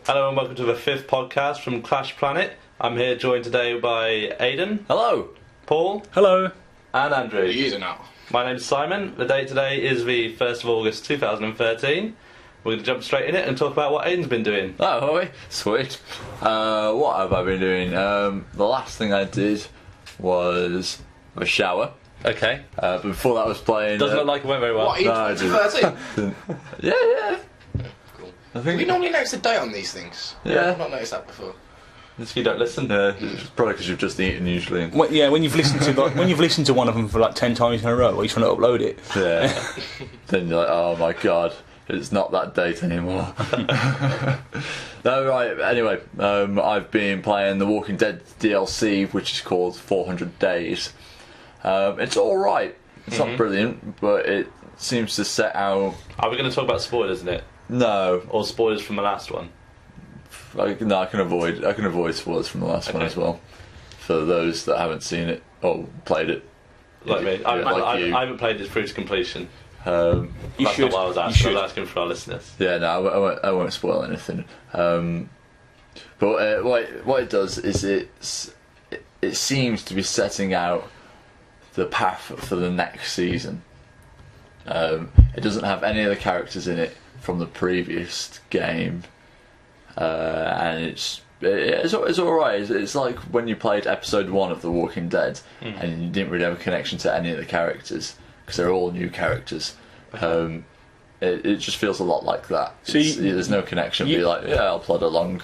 Hello and welcome to the 5th podcast from Clash Planet. I'm here joined today by Ayden. Hello. Paul. Hello. And Andrew. Using now. My name's Simon. The date today is the 1st of August 2013. We're going to jump straight in it and talk about what Ayden's been doing. Oh, are we? Sweet. What have I been doing? The last thing I did was have a shower. Okay. But before that I was playing... Doesn't look like it went very well. What, No, I in 2013? Yeah. Cool. I think... We normally notice the date on these things. Yeah. I've not noticed that before. You don't listen? It's probably because you've just eaten usually. When you've listened to one of them for like 10 times in a row, while you're trying to upload it. Yeah. Then you're like, oh my god, it's not that date anymore. No, right, anyway, I've been playing the Walking Dead DLC, which is called 400 Days. It's alright. It's not brilliant, but it seems to set out... Are we going to talk about spoilers in it? No. Or spoilers from the last one? I can avoid spoilers from the last one as well. For those that haven't seen it or played it. Like me. I haven't played it through to completion. That's not what I was asking. I was asking for our listeners. Yeah, no, I won't spoil anything. But what it does is it seems to be setting out the path for the next season. It doesn't have any of the characters in it from the previous game, and it's alright. It's like when you played episode 1 of The Walking Dead and you didn't really have a connection to any of the characters because they're all new characters. It just feels a lot like that. There's no connection. Be like, yeah, I'll plod along.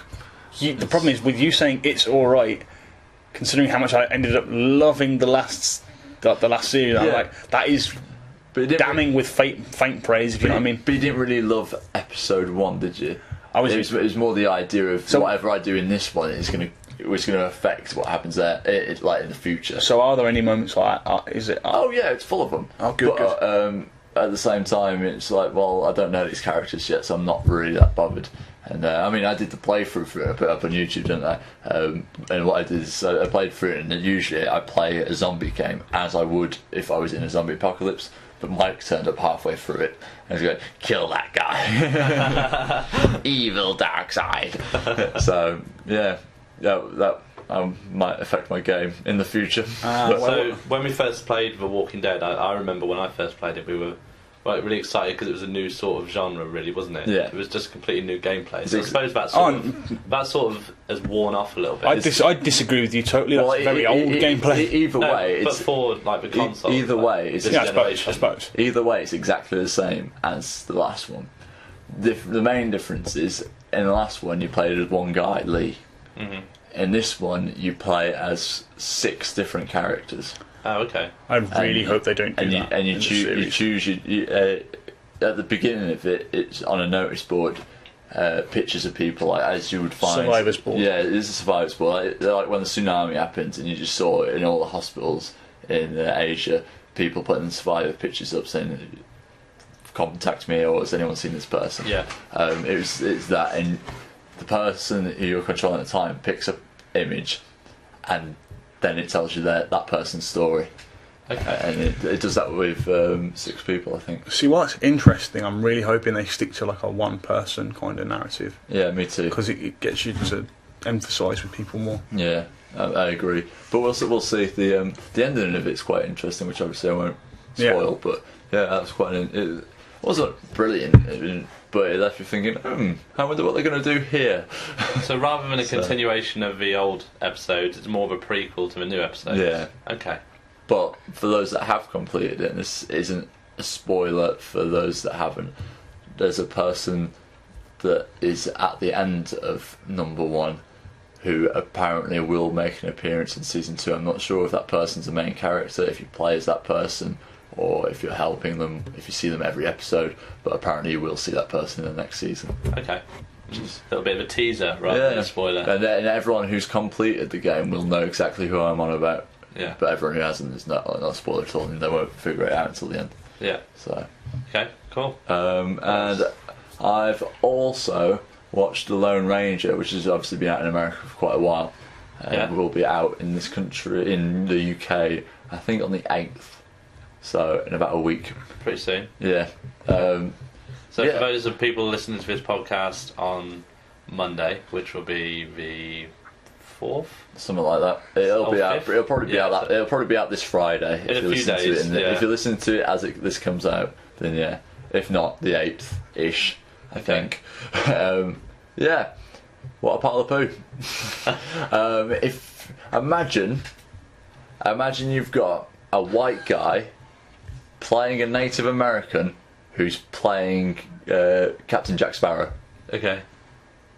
The problem is with you saying it's alright, considering how much I ended up loving the last series. I'm like, that is damning with faint praise, if you know what I mean. But you didn't really love episode 1, did you? It was more the idea of whatever I do in this one is going to affect what happens there, like in the future. So are there any moments like that? Oh yeah, it's full of them. Oh, good. At the same time, it's like, well, I don't know these characters yet, so I'm not really that bothered. And I mean, I did the playthrough for it. I put it up on YouTube, didn't I? And what I did is I played through it, and usually I play a zombie game as I would if I was in a zombie apocalypse. But Mike turned up halfway through it and was going, kill that guy. Evil dark side. So, yeah, that might affect my game in the future. So, when we first played The Walking Dead, I remember when I first played it, we were really excited because it was a new sort of genre, really, wasn't it? Yeah. It was just completely new gameplay. So I suppose that sort of has worn off a little bit. I disagree with you totally. That's very old gameplay. Either way, but for like the console. Either way, it's I suppose. Either way, it's exactly the same as the last one. The main difference is in the last one you played as one guy, Lee. Mm-hmm. In this one, you play as 6 different characters. Oh, okay. I really hope they don't do that. And you choose at the beginning of it. It's on a notice board, pictures of people like, as you would find. Survivors board. Yeah, it is a survivors board. Like when the tsunami happened, and you just saw it in all the hospitals in Asia, people putting survivor pictures up saying, "Contact me," or "Has anyone seen this person?" Yeah. It's that, and the person who you're controlling at the time picks up image, and then it tells you that person's story. Okay. And it does that with 6 people, I think. See, what's interesting, I'm really hoping they stick to like a one-person kind of narrative. Yeah, me too. Because it gets you to empathise with people more. Yeah, I agree. But we'll see. The ending of it's quite interesting, which obviously I won't spoil. But yeah, that was quite. It wasn't brilliant, but it left you thinking, I wonder what they're going to do here. So rather than a continuation of the old episodes, it's more of a prequel to the new episode. Yeah. Okay. But for those that have completed it, and this isn't a spoiler for those that haven't, there's a person that is at the end of number 1 who apparently will make an appearance in season 2. I'm not sure if that person's the main character, if you play as that person, or if you're helping them, if you see them every episode, but apparently you will see that person in the next season. Okay. Just a little bit of a teaser rather than a spoiler. And everyone who's completed the game will know exactly who I'm on about. Yeah. But everyone who hasn't is not a spoiler at all, and they won't figure it out until the end. Yeah. So. Okay, cool. And I've also watched The Lone Ranger, which has obviously been out in America for quite a while. Will be out in this country, in the UK, I think on the 8th. So in about a week. Pretty soon. Yeah. So for those of people listening to this podcast on Monday, which will be the 4th. Something like that. It'll be out. Fifth? It'll probably be Yeah, out. It'll probably be out this Friday. In a few listen to days, it. yeah. If you listen to it as this comes out, then yeah. If not, the 8th ish, I think. Yeah. What a pile of poo. If imagine you've got a white guy playing a Native American who's playing Captain Jack Sparrow. Okay.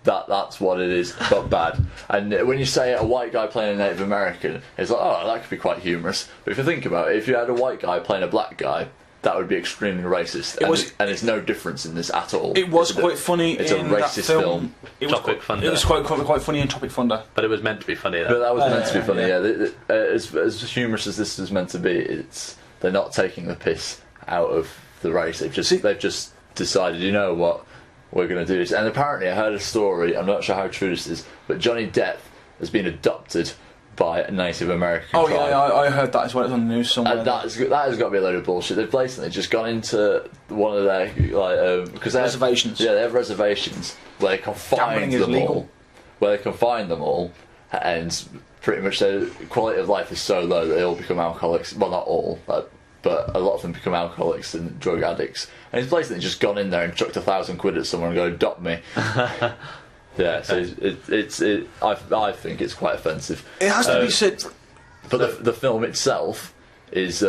That's what it is, but bad. And when you say a white guy playing a Native American, it's like, oh, that could be quite humorous. But if you think about it, if you had a white guy playing a black guy, that would be extremely racist. And there's no difference in this at all. It was quite funny. It's a racist film. It was Tropic Thunder. It was quite funny in Tropic Thunder. But it was meant to be funny, though. But that was meant to be funny, yeah. As humorous as this was meant to be, they're not taking the piss out of the race. They've just decided, you know what, we're going to do this. And apparently, I heard a story. I'm not sure how true this is, but Johnny Depp has been adopted by a Native American tribe. Yeah, I heard that as well. It's on the news somewhere. That has got to be a load of bullshit. They've blatantly just gone into one of their because they Reservations. They have reservations where they can find Gambling is them legal. all. Where they can find them all, and pretty much their quality of life is so low that they all become alcoholics. Well, not all, but a lot of them become alcoholics and drug addicts. And he's basically just gone in there and chucked £1,000 at someone and go, adopt me. Yeah, so I think it's quite offensive. It has to be said. But the film itself is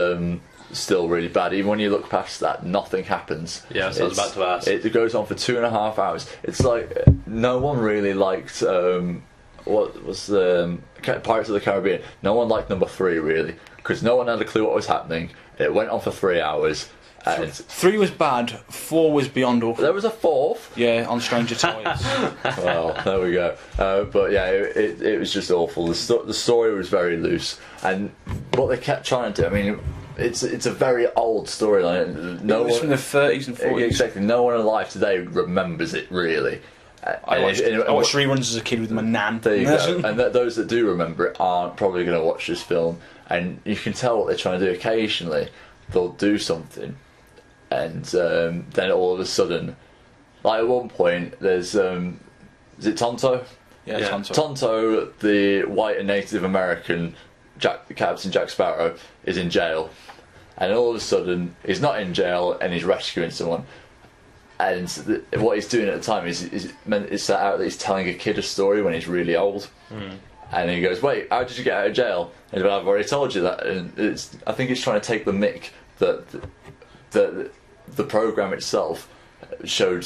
still really bad. Even when you look past that, nothing happens. Yeah, so I was about to ask. It goes on for 2.5 hours. It's like no one really liked what was the Pirates of the Caribbean. No one liked number 3 really, because no one had a clue what was happening. It went on for 3 hours. And 3 was bad. 4 was beyond awful. there was a 4th. Yeah, on Stranger Tides. Well, there we go. But yeah, it was just awful. The story was very loose, and what they kept trying to do. I mean, it's a very old storyline. It was from the 30s and 40s. Exactly. No one alive today remembers it really. I watched reruns as a kid with my nan. There you go. And those that do remember it aren't probably going to watch this film, and you can tell what they're trying to do. Occasionally, they'll do something. And then all of a sudden, like at one point, there's is it Tonto? Yeah, Tonto. Tonto, the white and Native American Captain Jack Sparrow, is in jail, and all of a sudden he's not in jail and he's rescuing someone. And what he's doing at the time is it's set out that he's telling a kid a story when he's really old. And he goes, "Wait, how did you get out of jail?" And he's like, "I've already told you that." And I think he's trying to take the mick that the program itself showed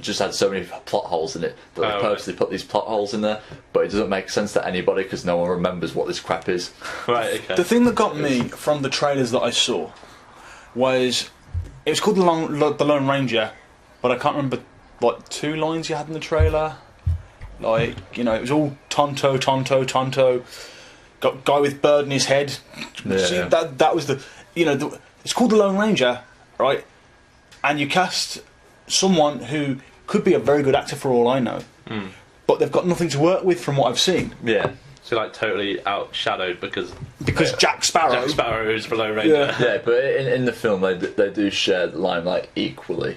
just had so many plot holes in it that they purposely put these plot holes in there, but it doesn't make sense to anybody because no one remembers what this crap is. Right, okay. The thing that got me from the trailers that I saw was it was called the Lone Ranger, but I can't remember what 2 lines you had in the trailer. Like, you know, it was all Tonto, got guy with bird in his head. Yeah. See, that was it's called the Lone Ranger, right? And you cast someone who could be a very good actor for all I know, but they've got nothing to work with from what I've seen. Yeah. So like totally outshadowed because Jack Sparrow. Jack Sparrow is below Ranger. Yeah, but in the film they do share the limelight equally.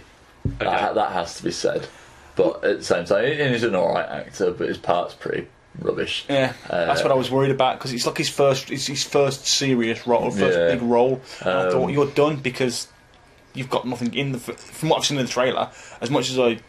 Okay. That has to be said. But at the same time, he's an alright actor, but his part's pretty rubbish. Yeah, that's what I was worried about because it's like his first serious role, big role. And I thought you're done because you've got nothing in from what I've seen in the trailer. As much as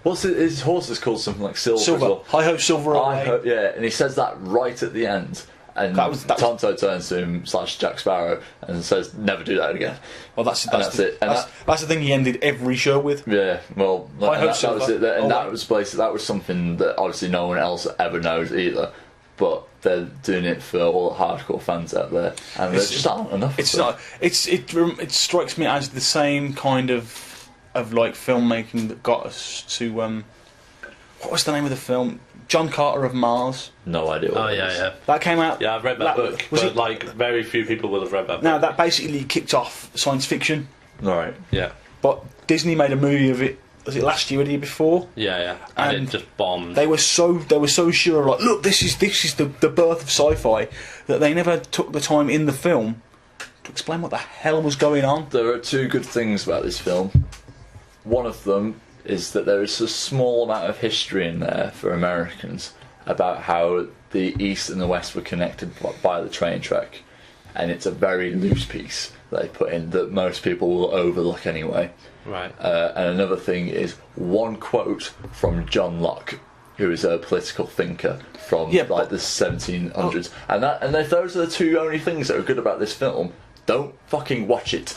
what's his horse is called something like Silver. Silver. As well. Hi ho, Silver. Yeah, and he says that right at the end. And Tonto turns to him / Jack Sparrow and says, "Never do that again." Well, that's it. And that's the thing he ended every show with. Yeah, well, that was it. And that was something that obviously no one else ever knows either. But they're doing it for all the hardcore fans out there, and there's just aren't enough. It's not. It strikes me as the same kind of like filmmaking that got us to what was the name of the film? John Carter of Mars. No idea what it is. Yeah. That came out. Yeah, I've read that book, but like very few people will have read that book. Now that basically kicked off science fiction. Right. Yeah. But Disney made a movie of it. Was it last year or the year before? Yeah. And it just bombed. They were so sure, like, look, this is the birth of sci-fi, that they never took the time in the film to explain what the hell was going on. There are 2 good things about this film. One of them is that there is a small amount of history in there for Americans about how the East and the West were connected by the train track, and it's a very loose piece that they put in that most people will overlook anyway. Right. And another thing is one quote from John Locke, who is a political thinker from like the 1700s, and if those are the two only things that are good about this film, don't fucking watch it.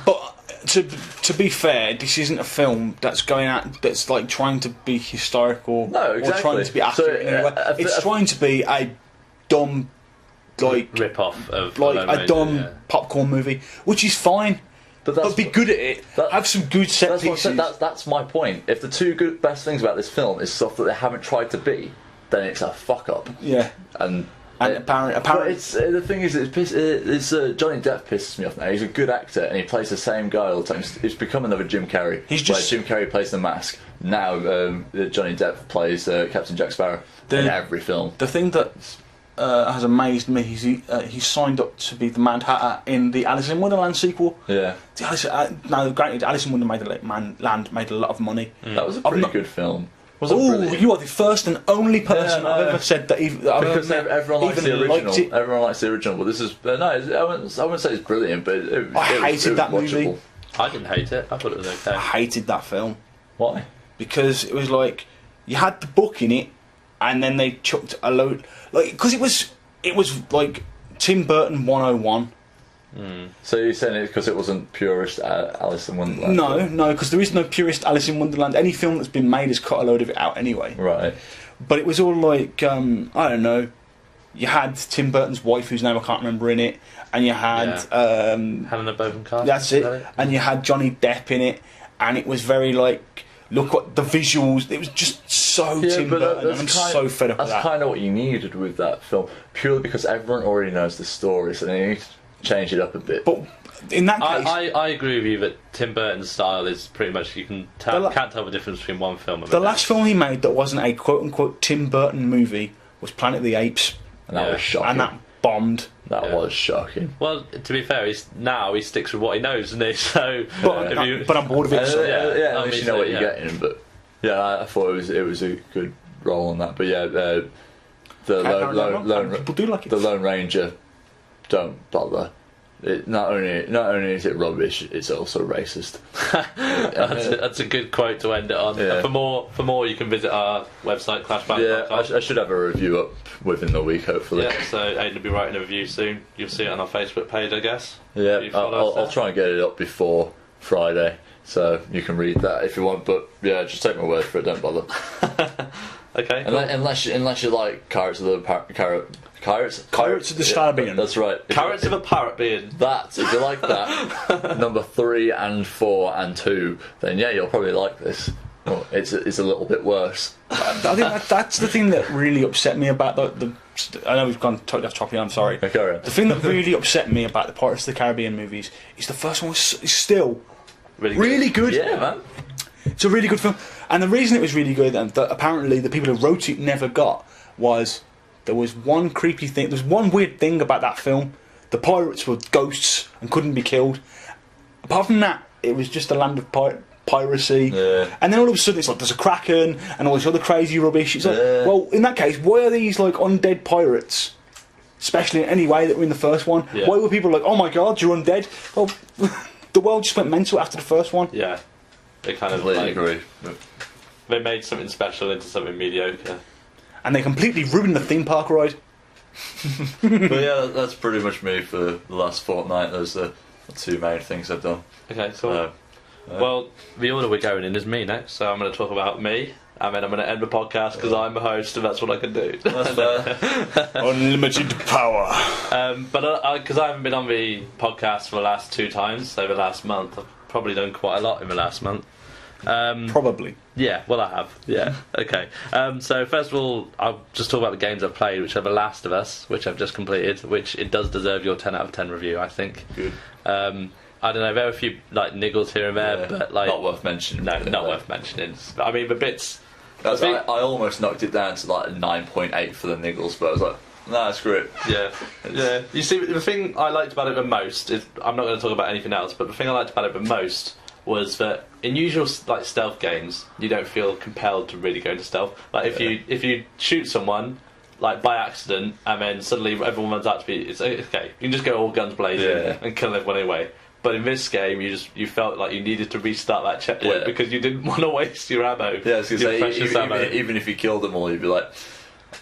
But to be fair, this isn't a film that's going out that's like trying to be historical No, exactly. or trying to be accurate in any way. It's trying to be a dumb, like rip off of like Lone a Ranger, dumb yeah. popcorn movie, which is fine. But be good at it. Have some good set That's what I pieces. said, that's my point. If the two best things about this film is stuff that they haven't tried to be, then it's a fuck up. Yeah. And apparently, but it's the thing is, it's Johnny Depp pisses me off now. He's a good actor and he plays the same guy all the time. It's become another Jim Carrey. Where Jim Carrey plays the Mask. Now Johnny Depp plays Captain Jack Sparrow in every film. The thing that has amazed me is he signed up to be the Mad Hatter in the Alice in Wonderland sequel. Yeah. Now, granted, Alice in Wonderland made a lot of money. That was a pretty good film. Oh, you are the first and only person I've ever said that. Because everyone likes the original. Liked it. Everyone likes the original, but this is I wouldn't say it's brilliant, but it hated was that watchable. movie. I didn't hate it. I thought it was okay. I hated that film Why? because it was like you had the book in it, and then they chucked a load because it was like Tim Burton 101. So you're saying it because it wasn't purist Alice in Wonderland? No, because there is no purist Alice in Wonderland. Any film that's been made has cut a load of it out anyway. Right. But it was all like, I don't know, you had Tim Burton's wife, whose name I can't remember, in it, and you had... Helena Bonham Carter. That's it. And you had Johnny Depp in it, and it was very like, look what the visuals... It was just so Tim Burton, and I'm so fed up with that. That's kind of what you needed with that film, purely because everyone already knows the stories, and they need to change it up a bit. But in that case... I agree with you that Tim Burton's style is pretty much, you can't tell the difference between one film and the last film he made that wasn't a quote-unquote Tim Burton movie was Planet of the Apes. And that was shocking. And that bombed. That was shocking. Well, to be fair, he sticks with what he knows, doesn't he? So, but I'm bored of it. At least you know what you're getting. But yeah, I thought it was a good role on that. But yeah, the Lone Ranger, don't bother. Not only is it rubbish, it's also racist. That's a good quote to end it on. Yeah. And for more, you can visit our website, Clashbang. Yeah, I should have a review up within the week, hopefully. Yeah, so Ayden will be writing a review soon. You'll see it on our Facebook page, I guess. Yeah, I'll try and get it up before Friday, so you can read that if you want. But yeah, just take my word for it. Don't bother. Okay. Cool. Unless you like Carrots of the Pirates of the Caribbean. That's right. Carrots of a Parrot Being. That, if you like that, number 3 and 4 and 2, then yeah, you'll probably like this. Well, it's a little bit worse. I think that's the thing that really upset me about the I know we've gone totally off topic. I'm sorry. Okay. The thing that really upset me about the Pirates of the Caribbean movies is the first one is still really good. Yeah, man. It's a really good film, and the reason it was really good, and that apparently the people who wrote it never got, was there was one creepy thing. There's one weird thing about that film. The pirates were ghosts and couldn't be killed. Apart from that, it was just a land of piracy. Yeah. And then all of a sudden, it's like there's a kraken and all this other crazy rubbish. It's like, well, in that case, why are these like undead pirates? Especially in any way that were in the first one. Yeah. Why were people like, oh my god, you're undead? Well, the world just went mental after the first one. Yeah. They kind of agree. They made something special into something mediocre. And they completely ruined the theme park ride. But yeah, that's pretty much me for the last fortnight. Those are the two main things I've done. Okay, cool. Well, the order we're going in is me next, so I'm going to talk about me, and then I'm going to end the podcast because I'm the host and that's what I can do. That's fair. Unlimited power. But because I haven't been on the podcast for the last 2 times, so the last month, I've probably done quite a lot in the last month. Probably. Yeah, well I have. Yeah, okay. So first of all, I'll just talk about the games I've played, which are The Last of Us, which I've just completed, which it does deserve your 10 out of 10 review, I think. Good. I don't know, there are a few like niggles here and there, but like not worth mentioning. No, not worth mentioning. I mean, the bits. I almost knocked it down to like a 9.8 for the niggles, but I was like, nah, screw it. Yeah, yeah. You see, the thing I liked about it the most is, I'm not going to talk about anything else, but the thing I liked about it the most was that in usual like stealth games, you don't feel compelled to really go into stealth. Like if you shoot someone like by accident and then suddenly everyone runs out to be, it's okay. You can just go all guns blazing and kill everyone anyway. But in this game, you felt like you needed to restart that checkpoint because you didn't want to waste your ammo. Yeah, I was going to say, even if you killed them all, you'd be like,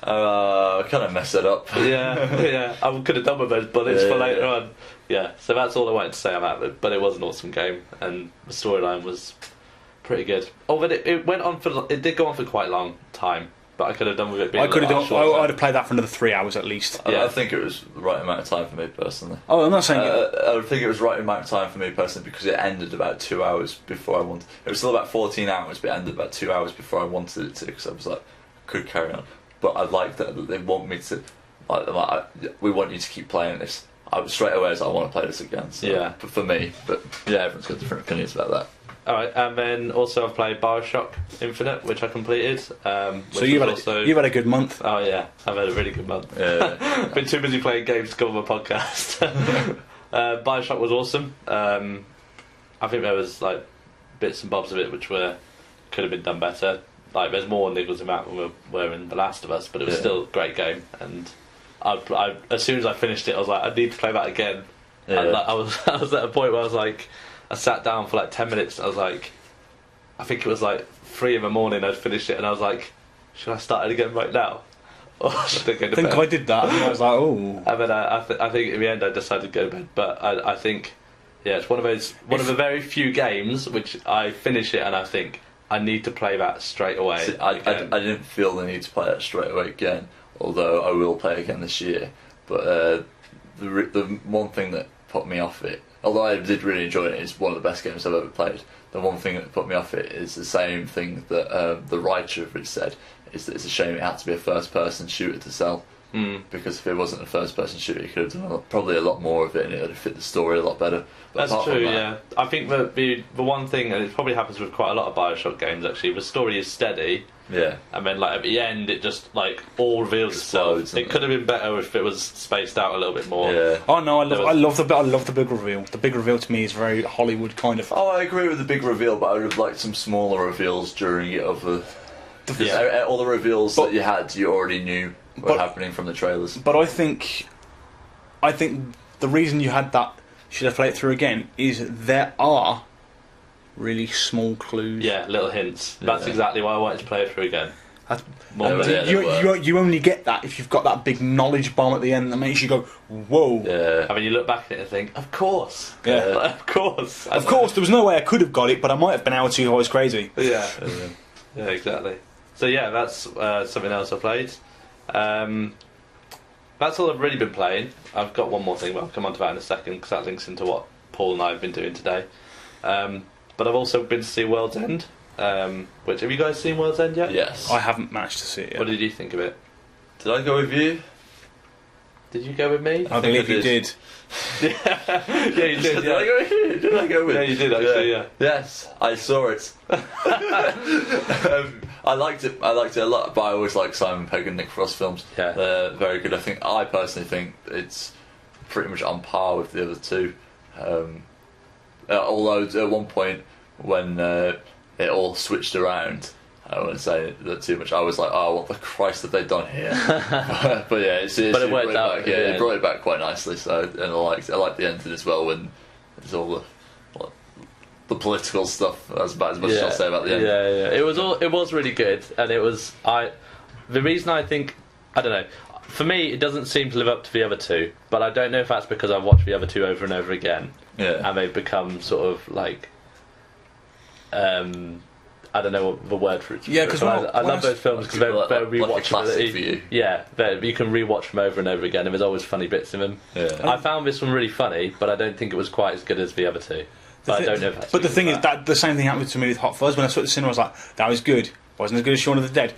I kind of messed it up. yeah. I could have done with those bullets for later on. Yeah, so that's all I wanted to say about it. But it was an awesome game, and the storyline was pretty good. Oh, but it did go on for quite a long time. But I could have done with it being. I'd have played that for another 3 hours at least. I think it was the right amount of time for me personally. Oh, I'm not saying. I would think it was the right amount of time for me personally because it ended about 2 hours before I wanted. It was still about 14 hours, but it ended about 2 hours before I wanted it to because I was like, I could carry on. But I like that they want me to. We want you to keep playing this. Straight away, I want to play this again. So, but for me, everyone's got different opinions about that. Alright, and then also I've played Bioshock Infinite, which I completed. So you've had a good month. Oh yeah, I've had a really good month. Yeah. Been too busy playing games to cover my podcast. Bioshock was awesome. I think there was like bits and bobs of it which could have been done better. Like there's more niggles in that than were in The Last of Us, but it was still a great game. And I as soon as I finished it, I was like, I need to play that again. Yeah. And I was at a point where I was like. I sat down for like 10 minutes. I was like, I think it was like 3 in the morning. I'd finished it, and I was like, should I start it again right now? Or should I go to bed? I think I did that. And I was like, oh. And then I think in the end I decided to go to bed. But I think, it's one of the very few games which I finish it and I think I need to play that straight away. See, I didn't feel the need to play that straight away again. Although I will play again this year. But the one thing that put me off it. Although I did really enjoy it, it's one of the best games I've ever played. The one thing that put me off it is the same thing that the writer of it said, is that it's a shame it had to be a first-person shooter to sell. Because if it wasn't a first-person shooter, you could have done probably a lot more of it and it would have fit the story a lot better. But that's true, yeah. I think that the one thing, and it probably happens with quite a lot of Bioshock games actually, the story is steady. Yeah. And then like at the end it just like all reveals itself. It could have been better if it was spaced out a little bit more. Yeah. Oh no, I love the big reveal. The big reveal to me is very Hollywood kind of. Oh, I agree with the big reveal, but I would have liked some smaller reveals during it all the reveals that you had, you already knew were happening from the trailers. But I think the reason you had that, should I play it through again, is there are really small clues. Yeah, little hints. That's exactly why I wanted to play it through again. You only get that if you've got that big knowledge bomb at the end that makes you go, whoa. Yeah. I mean, you look back at it and think, of course. Yeah. Of course. Of course, there was no way I could have got it, but I might have been able to if I was crazy. Yeah. Yeah, exactly. So yeah, that's something else I played. That's all I've really been playing. I've got one more thing, but I'll come on to that in a second because that links into what Paul and I have been doing today. But I've also been to see World's End. Which, have you guys seen World's End yet? Yes. I haven't managed to see it yet. What did you think of it? Did I go with you? Did you go with me? I believe you did. Yeah, you did. Did I go with you? Did I go with you? Yeah, you did actually, yeah. Yes, I saw it. I liked it a lot, but I always like Simon Pegg and Nick Frost films. Yeah. They're very good. I personally think it's pretty much on par with the other two. Although at one point when it all switched around, I wouldn't say that too much. I was like, "Oh, what the Christ have they done here?" but yeah, it worked out. Yeah, it brought it back quite nicely. So, and I liked the ending as well when there's all the political stuff. That's about as much as I'll say about the ending. Yeah. It was really good, and it was the reason I think, I don't know. For me, it doesn't seem to live up to the other two, but I don't know if that's because I've watched the other two over and over again, and they've become sort of like, I don't know what the word for it. Yeah, because I love those films because they're rewatchability for you. Yeah, you can rewatch them over and over again, and there's always funny bits in them. Yeah. I found this one really funny, but I don't think it was quite as good as the other two. But I don't know if that's. But the thing is that the same thing happened to me with Hot Fuzz when I saw it in the cinema. I was like, that was good. Wasn't as good as Shaun of the Dead.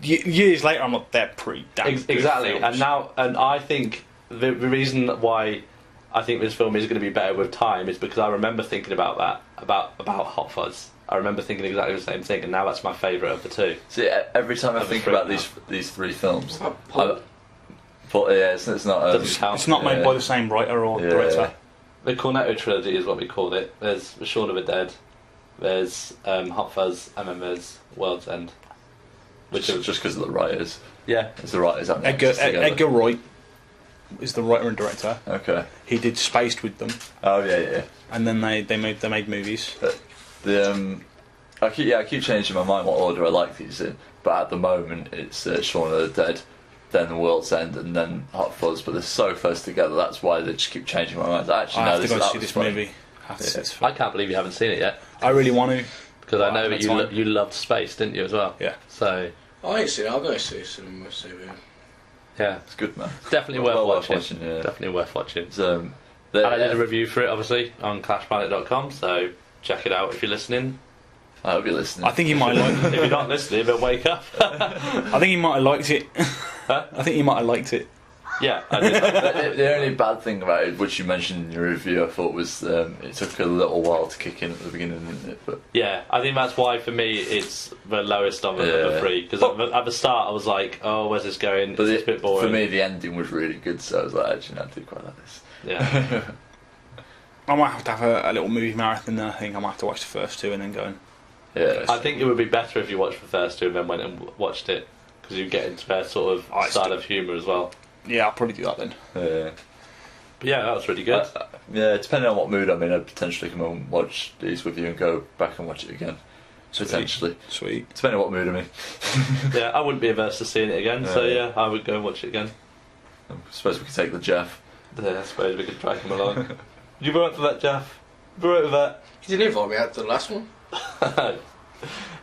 Years later, I'm like, they're pretty damn good exactly. films. And I think the reason why I think this film is going to be better with time is because I remember thinking about that about Hot Fuzz. I remember thinking exactly the same thing, and now that's my favourite of the two. See, every time I think about these three films, it's not. It's not made by the same writer or director. The Cornetto trilogy is what we call it. There's Shaun of the Dead, there's Hot Fuzz, and then there's World's End. Which is just because of the writers. Yeah. It's the writers. Edgar Wright is the writer and director. Okay. He did Spaced with them, Oh yeah. and then they made movies. I keep changing my mind what order I like these in, but at the moment it's Shaun of the Dead, then The World's End, and then Hot Fuzz. But they're so close together. That's why they just keep changing my mind. I have to go see this movie. I can't believe you haven't seen it yet. I really want to. Because I know that you loved Space, didn't you, as well? Yeah. So, I ain't seen it. I'll go see it. yeah. It's good, man. Definitely Well worth worth watching. watching, yeah. Definitely worth watching. And And I did a review for it, obviously, on ClashPlanet.com, so check it out if you're listening. I hope you're listening. I think he might like If you're not listening, then wake up. I think he might have liked it. Huh? I think he might have liked it. Yeah, I did. The only bad thing about it, which you mentioned in your review, I thought was it took a little while to kick in at the beginning, didn't it? But Yeah, I think that's why for me it's the lowest of the three. Because at the start I was like, oh, where's this going? It's a bit boring. For me, the ending was really good, so I was like, actually, no, I do quite like this. Yeah. I might have to have a little movie marathon. Then I think I might have to watch the first two and then go. Yeah. I think it would be better if you watched the first two and then went and watched it. Because you get into their sort of style of humour as well. Yeah, I'll probably do that then. Yeah. But yeah, that was really good. Yeah, depending on what mood I'm in, I'd potentially come and watch these with you and go back and watch it again. Potentially. Sweet. Depending on what mood I'm in. Yeah, I wouldn't be averse to seeing it again, so yeah, I would go and watch it again. I suppose we could take the Jeff. Yeah, I suppose we could drag him along. You were up for that, Jaff? You were up for that? You didn't invite me out to the last one.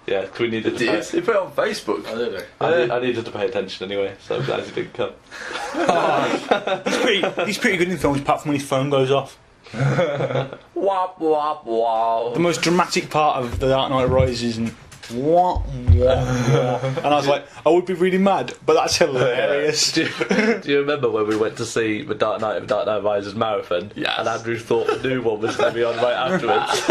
Yeah, because we needed to pay. He put it on Facebook. Oh, did I? I needed to pay attention anyway, so I'm glad he didn't come. He's pretty good in films, apart from when his phone goes off. Wop wop wow. The most dramatic part of The Dark Knight Rises and wah, wah, wah. And I was like, I would be really mad, but that's hilarious. Do you remember when we went to see The Dark Knight Rises marathon? Yes. And Andrew thought the new one was going to be on right afterwards.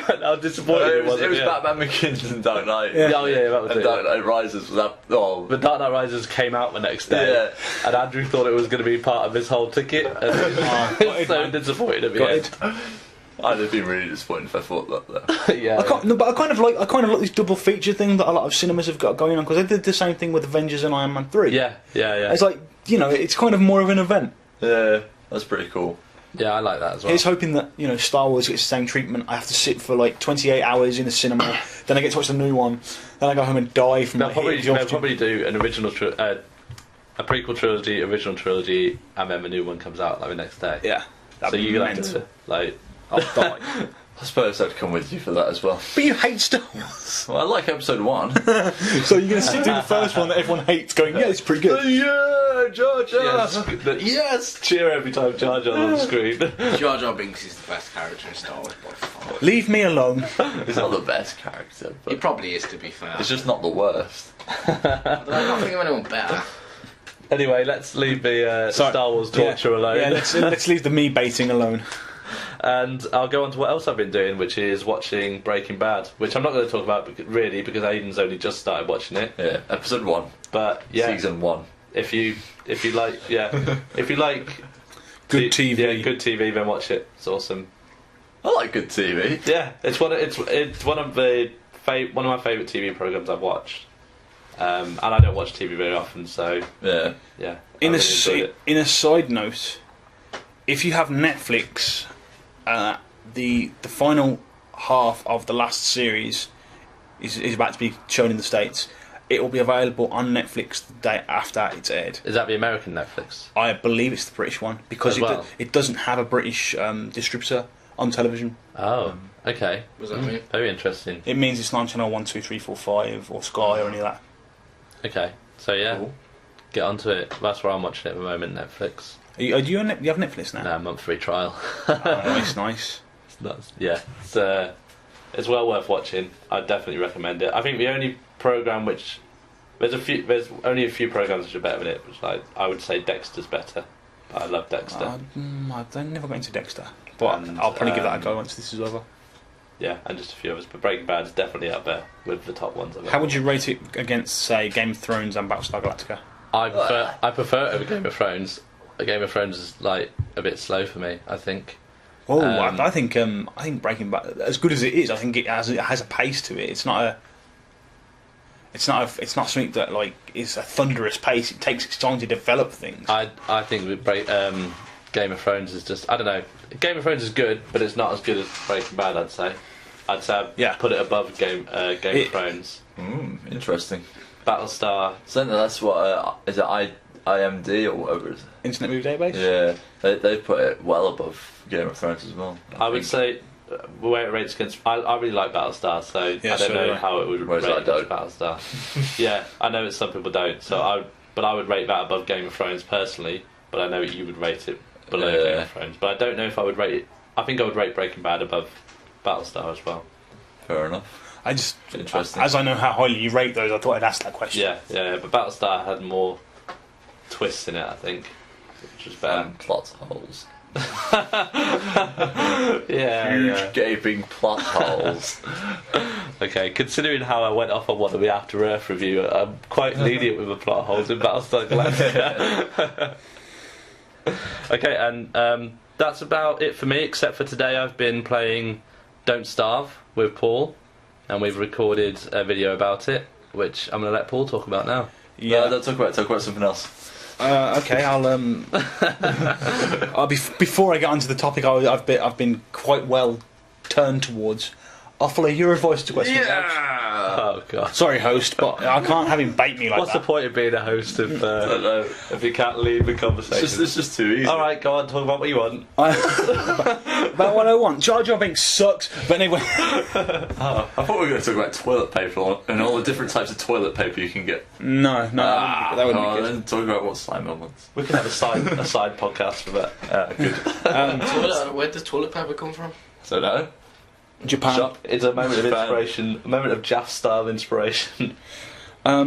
And how disappointed it was. It was Batman Begins and Dark Knight. Yeah. Oh yeah, that was And it. Dark Knight Rises was that. Oh. The Dark Knight Rises came out the next day, Yeah. and Andrew thought it was going to be part of his whole ticket. And he was so disappointed at the end. I'd have been really disappointed if I thought that though. Yeah, But I kind of like this double feature thing that a lot of cinemas have got going on, because they did the same thing with Avengers and Iron Man 3. yeah. It's like, it's kind of more of an event. Yeah, that's pretty cool. Yeah, I like that as well. Here's hoping that Star Wars gets the same treatment. I have to sit for like 28 hours in the cinema, then I get to watch the new one, then I go home and die from They'll like, probably do an original, a prequel trilogy, original trilogy, and then the new one comes out like the next day. Yeah, So you're gonna have to like. I'll die. I suppose I'd come with you for that as well. But you hate Star Wars, Well, I like episode 1. so you're going to sit through the first one that everyone hates, going, yeah, it's pretty good. Yeah, Jar Jar. Yes, cheer every time Jar Jar's on the screen. Jar Jar Binks is the best character in Star Wars by far. Leave me alone. He's not the best character, He but probably is, to be fair. it's just not the worst. I don't think of anyone better. Anyway, let's leave the Star Wars torture alone. Yeah, let's leave the me baiting alone. And I'll go on to what else I've been doing, which is watching Breaking Bad, which I'm not going to talk about really because Ayden's only just started watching it. Yeah, episode 1, But yeah, season 1. if you like, if you like Good TV. yeah, good TV, then watch it. It's awesome. I like good TV. Yeah, it's one of my favourite TV programs I've watched. And I don't watch TV very often, so Yeah. yeah. I In really enjoyed it. a side note, if you have Netflix, the final half of the last series is about to be shown in the States. It will be available on Netflix the day after it's aired. Is that the American Netflix? I believe it's the British one, because As well? it doesn't have a British distributor on television. Oh, okay. What does that mean? Very interesting. It means it's not on channel 1, 2, 3, 4, 5 or Sky or any of that. Okay, so yeah, Cool. get onto it. That's where I'm watching it at the moment, Netflix. You have Netflix now? No, month free trial. Oh, nice. It's nuts. Yeah, it's well worth watching. I'd definitely recommend it. I think the only program which there's only a few programs which are better than it. Which I would say Dexter's better. But I love Dexter. I've never got into Dexter, but And, I'll probably give that a go once this is over. Yeah, and just a few others. But Breaking Bad's definitely up there with the top ones. How would you rate it against, say, Game of Thrones and Battlestar Galactica? I prefer it over Game of Thrones. Game of Thrones is like a bit slow for me, I think. Oh, I think Breaking Bad, as good as it is, I think it has a pace to it. It's not something that like is a thunderous pace. It takes its time to develop things. I think with Game of Thrones is just, I don't know. Game of Thrones is good, but it's not as good as Breaking Bad. I'd say I'd put it above Game of Thrones. Interesting. Battlestar. So that's what is it? IMD or whatever it is. Internet Movie Database. Yeah, they put it well above Game of Thrones as well. I would say the way it rates against. I really like Battlestar, so I don't know how it would rate against Battlestar. Yeah, I know that some people don't. So I would rate that above Game of Thrones personally. But I know you would rate it below Game of Thrones. But I don't know if I would rate it. I think I would rate Breaking Bad above Battlestar as well. Fair enough. Interesting. As I know how highly you rate those, I thought I'd ask that question. Yeah. But Battlestar had more twists in it, I think, which was better. Plot holes. Huge gaping plot holes. Okay, considering how I went off on one of the After Earth review, I'm quite lenient with the plot holes in Battlestar Galactica. Okay, and that's about it for me, except for today I've been playing Don't Starve with Paul, and we've recorded a video about it, which I'm going to let Paul talk about now. Yeah, don't talk about something else. Okay, before I get onto the topic, I've been quite well turned towards. I'll follow your advice to questions. Yeah. Oh god. Sorry, host, but I can't have him bait me like What's that. the point of being a host if you can't lead the conversation? It's just too easy. All right, go on, talk about what you want. About what I want. Jar Jar Binks sucks, but anyway. I thought we were going to talk about toilet paper and all the different types of toilet paper you can get. No, that wouldn't be good. Then talk about what slime wants. We can have a side podcast for that. Good. Where does toilet paper come from? So no. Japan. It's a moment of inspiration, a moment of Jaff style inspiration. I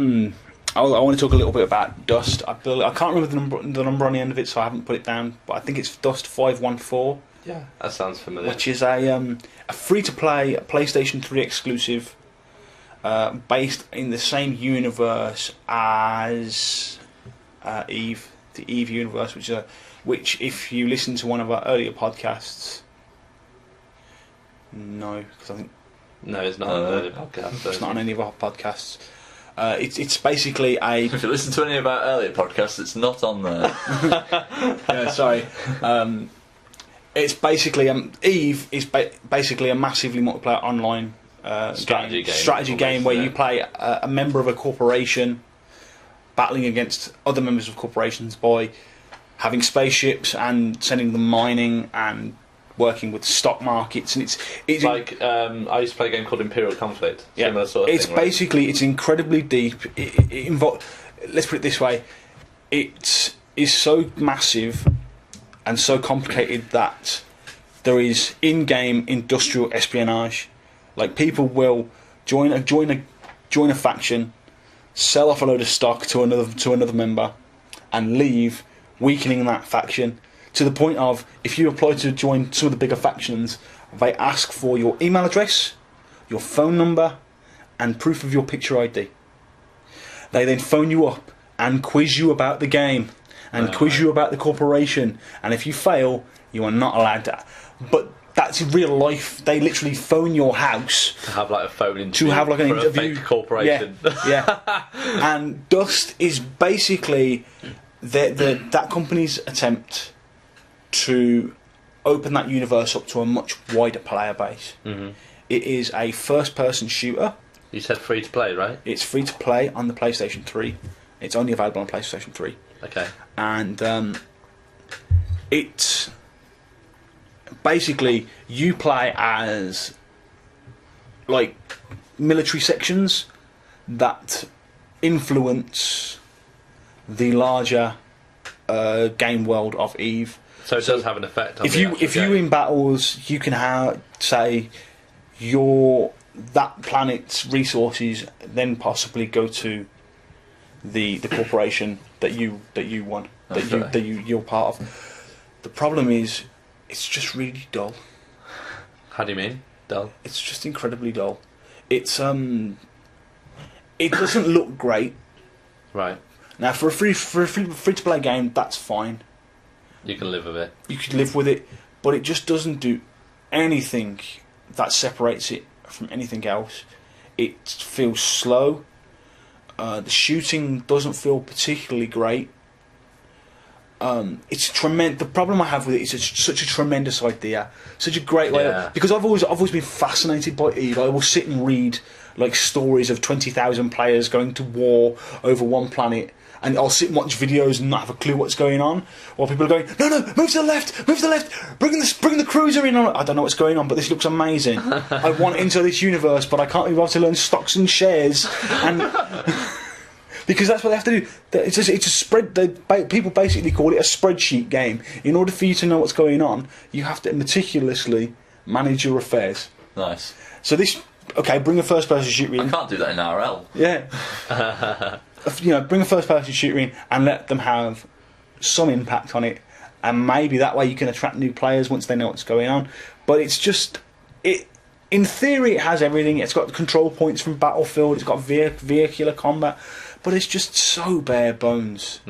want to talk a little bit about Dust. I can't remember the number on the end of it, so I haven't put it down. But I think it's Dust 514. Yeah, that sounds familiar. Which is a free-to-play PlayStation 3 exclusive, based in the same universe as Eve, the Eve universe, which if you listen to one of our earlier podcasts. No, because I think it's not on any podcast. It's not on any of our podcasts. It's basically a. If you listen to any of our earlier podcasts, it's not on there. Yeah, sorry. It's basically Eve is basically a massively multiplayer online strategy game where you play a member of a corporation battling against other members of corporations by having spaceships and sending them mining and working with stock markets, and it's like I used to play a game called Imperial Conflict. Yeah, similar sort of it's thing, right? basically it's incredibly deep. It involves. Let's put it this way: it is so massive and so complicated that there is in-game industrial espionage. Like people will join a faction, sell off a load of stock to another member, and leave, weakening that faction. To the point of, if you apply to join some of the bigger factions, they ask for your email address, your phone number, and proof of your picture ID. They then phone you up and quiz you about the game, and quiz you about the corporation, and if you fail, you are not allowed to. But that's in real life. They literally phone your house to have like a phone interview. To have like an for interview. A fake corporation. Yeah. And Dust is basically that company's attempt to open that universe up to a much wider player base. Mm-hmm. It is a first-person shooter. You said free to play, right? It's free to play on the PlayStation 3. It's only available on PlayStation 3. Okay. And it's basically you play as like military sections that influence the larger game world of Eve. So it does have an effect on if you in battles, you can say that planet's resources then possibly go to the corporation that you won, you're part of. The problem is, it's just really dull. How do you mean dull? It's just incredibly dull. It's it doesn't look great. Right. Now for a free to play game, that's fine. You can live with it. You could live with it, but it just doesn't do anything that separates it from anything else. It feels slow. The shooting doesn't feel particularly great. It's tremendous. The problem I have with it is it's such a tremendous idea, such a great way. Because I've always been fascinated by EVE. I will sit and read like stories of 20,000 players going to war over one planet, and I'll sit and watch videos and not have a clue what's going on. While people are going, no, move to the left, bring the cruiser in. I don't know what's going on, but this looks amazing. I want into this universe, but I can't be able to learn stocks and shares and. Because that's what they have to do. It's a spread. People basically call it a spreadsheet game. In order for you to know what's going on, you have to meticulously manage your affairs. Nice. So bring a first-person shooter in. I can't do that in RL. Yeah. Bring a first-person shooter in and let them have some impact on it, and maybe that way you can attract new players once they know what's going on. But it's just in theory, it has everything. It's got control points from Battlefield. It's got vehicular combat. But it's just so bare bones.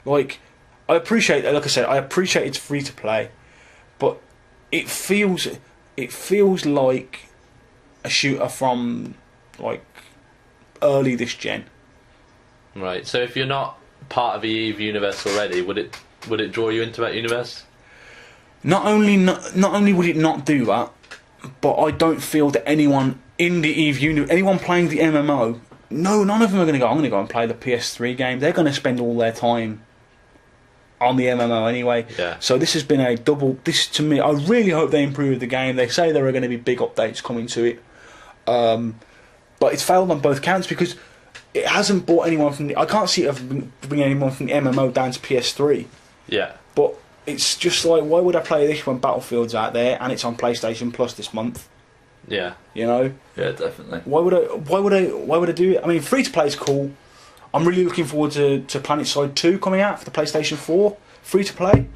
Like, I appreciate it's free to play, but it feels like a shooter from like early this gen. Right. So if you're not part of the EVE universe already, would it draw you into that universe? Not only would it not do that, but I don't feel that anyone in the EVE universe, anyone playing the MMO. No, none of them are going to go, I'm going to go and play the PS3 game. They're going to spend all their time on the MMO anyway. Yeah. So this has been this to me, I really hope they improve the game. They say there are going to be big updates coming to it. But it's failed on both counts because it hasn't brought anyone from I can't see it bringing anyone from the MMO down to PS3. Yeah. But it's just like, why would I play this when Battlefield's out there and it's on PlayStation Plus this month? Yeah. You know? Yeah, definitely. Why would I do it? I mean, free to play is cool. I'm really looking forward to PlanetSide 2 coming out for the PlayStation 4. Free to play.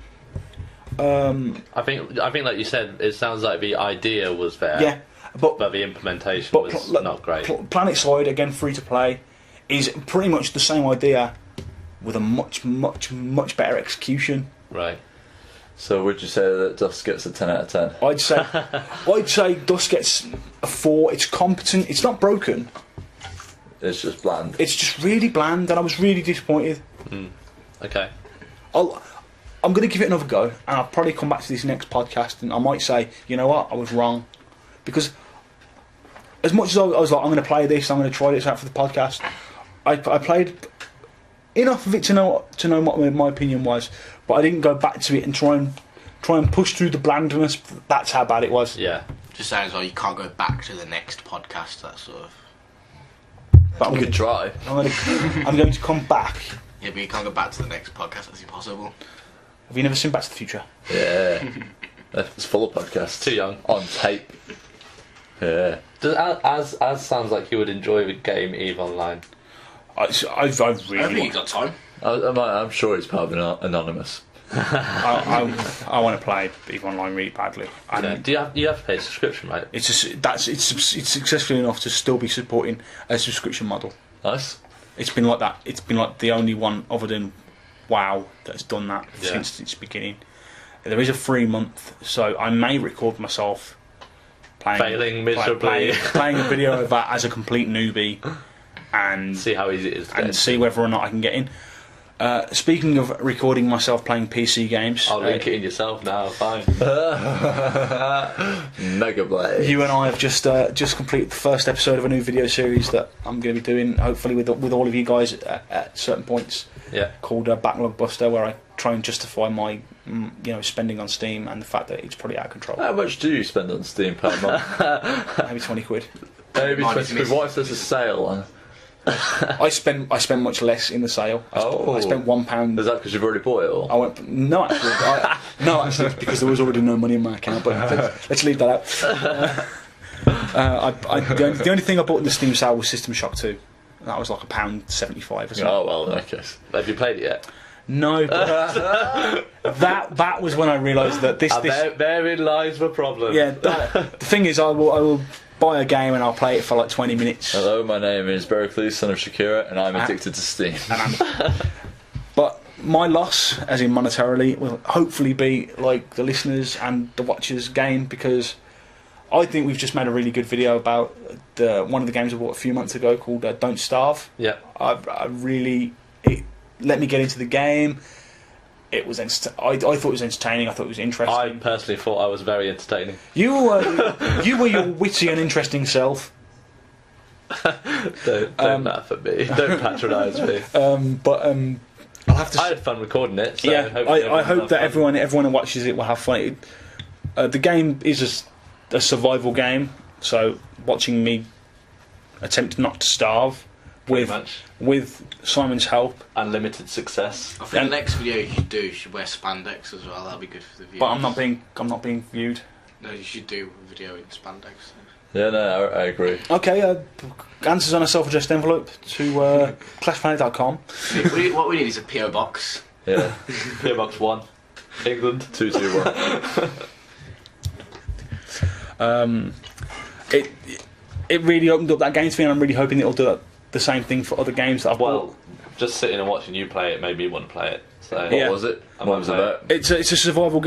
I think like you said, it sounds like the idea was there. Yeah, but the implementation was not great. PlanetSide, again, free to play, is pretty much the same idea with a much better execution. Right. So would you say that Dust gets a 10 out of 10? I'd say Dust gets a 4. It's competent. It's not broken. It's just bland. It's just really bland, and I was really disappointed. Okay. I'm going to give it another go, and I'll probably come back to this next podcast, and I might say, you know what, I was wrong, because as much as I was like, I'm going to play this, I'm going to try this out for the podcast, I played enough of it to know what my opinion was, but I didn't go back to it and try and push through the blandness. That's how bad it was. Yeah. Just sounds like you can't go back to the next podcast. That sort of. But You could try. I'm going to come back. Yeah, but you can't go back to the next podcast. That's impossible. Have you never seen Back to the Future? Yeah. It's full of podcasts. Too young. On tape. Yeah. As sounds like you would enjoy the game EVE Online. I I think really you got time. I'm sure it's part of anonymous. I want to play EVE Online really badly. Yeah. Do you have to pay a subscription, right? It's successful enough to still be supporting a subscription model. Nice. It's been like that. It's been like the only one other than WoW that's done that Yeah. since its beginning. There is a free month, so I may record myself Failing miserably. playing a video of that as a complete newbie, and See how easy it is to and get. see whether or not I can get in. Speaking of recording myself playing PC games, I'll link it in yourself now. Fine. Mega Blade. you and I have just completed the first episode of a new video series that I'm going to be doing, hopefully with all of you guys at certain points. Yeah. Called Backlog Buster, where I try and justify my spending on Steam and the fact that it's probably out of control. How much do you spend on Steam per month? Maybe 20 quid. Maybe Mine 20 is quid. What if there's a sale on? I spend much less in the sale. I spent £1. Is that because you've already bought it all? I went no, actually, because there was already no money in my account. But let's leave that out. The only thing I bought in the Steam sale was System Shock 2. That was like £1.75 or something. Oh well, okay. Have you played it yet? No, but that was when I realised that this. Therein lies the problem. Yeah, the thing is, I will buy a game and I'll play it for like 20 minutes. Hello, my name is Berkeley, son of Shakira, and I'm addicted to Steam. But my loss, as in monetarily, will hopefully be like the listeners and the watchers' gain, because I think we've just made a really good video about one of the games I bought a few months ago called Don't Starve. Yeah. It let me get into the game. It was I thought it was entertaining. I thought it was interesting. I personally thought I was very entertaining. You were your witty and interesting self. Don't laugh at me. Don't patronise me. I'll have to. I had fun recording it. So Yeah, I hope that everyone who watches it will have fun. The game is a survival game, so watching me attempt not to starve with Simon's help, unlimited success. I think the next video you should wear spandex as well. That'll be good for the viewers. But I'm not being viewed. No, you should do a video in spandex. Yeah, no, I agree. Okay, answers on a self-addressed envelope to clashplanet.com. What we need is a PO box. Yeah. PO Box 1, England 221. It really opened up that game to me, and I'm really hoping it'll do the same thing for other games that I've bought. Well, just sitting and watching you play it made me want to play it. So What was it? What was it about? It's a survival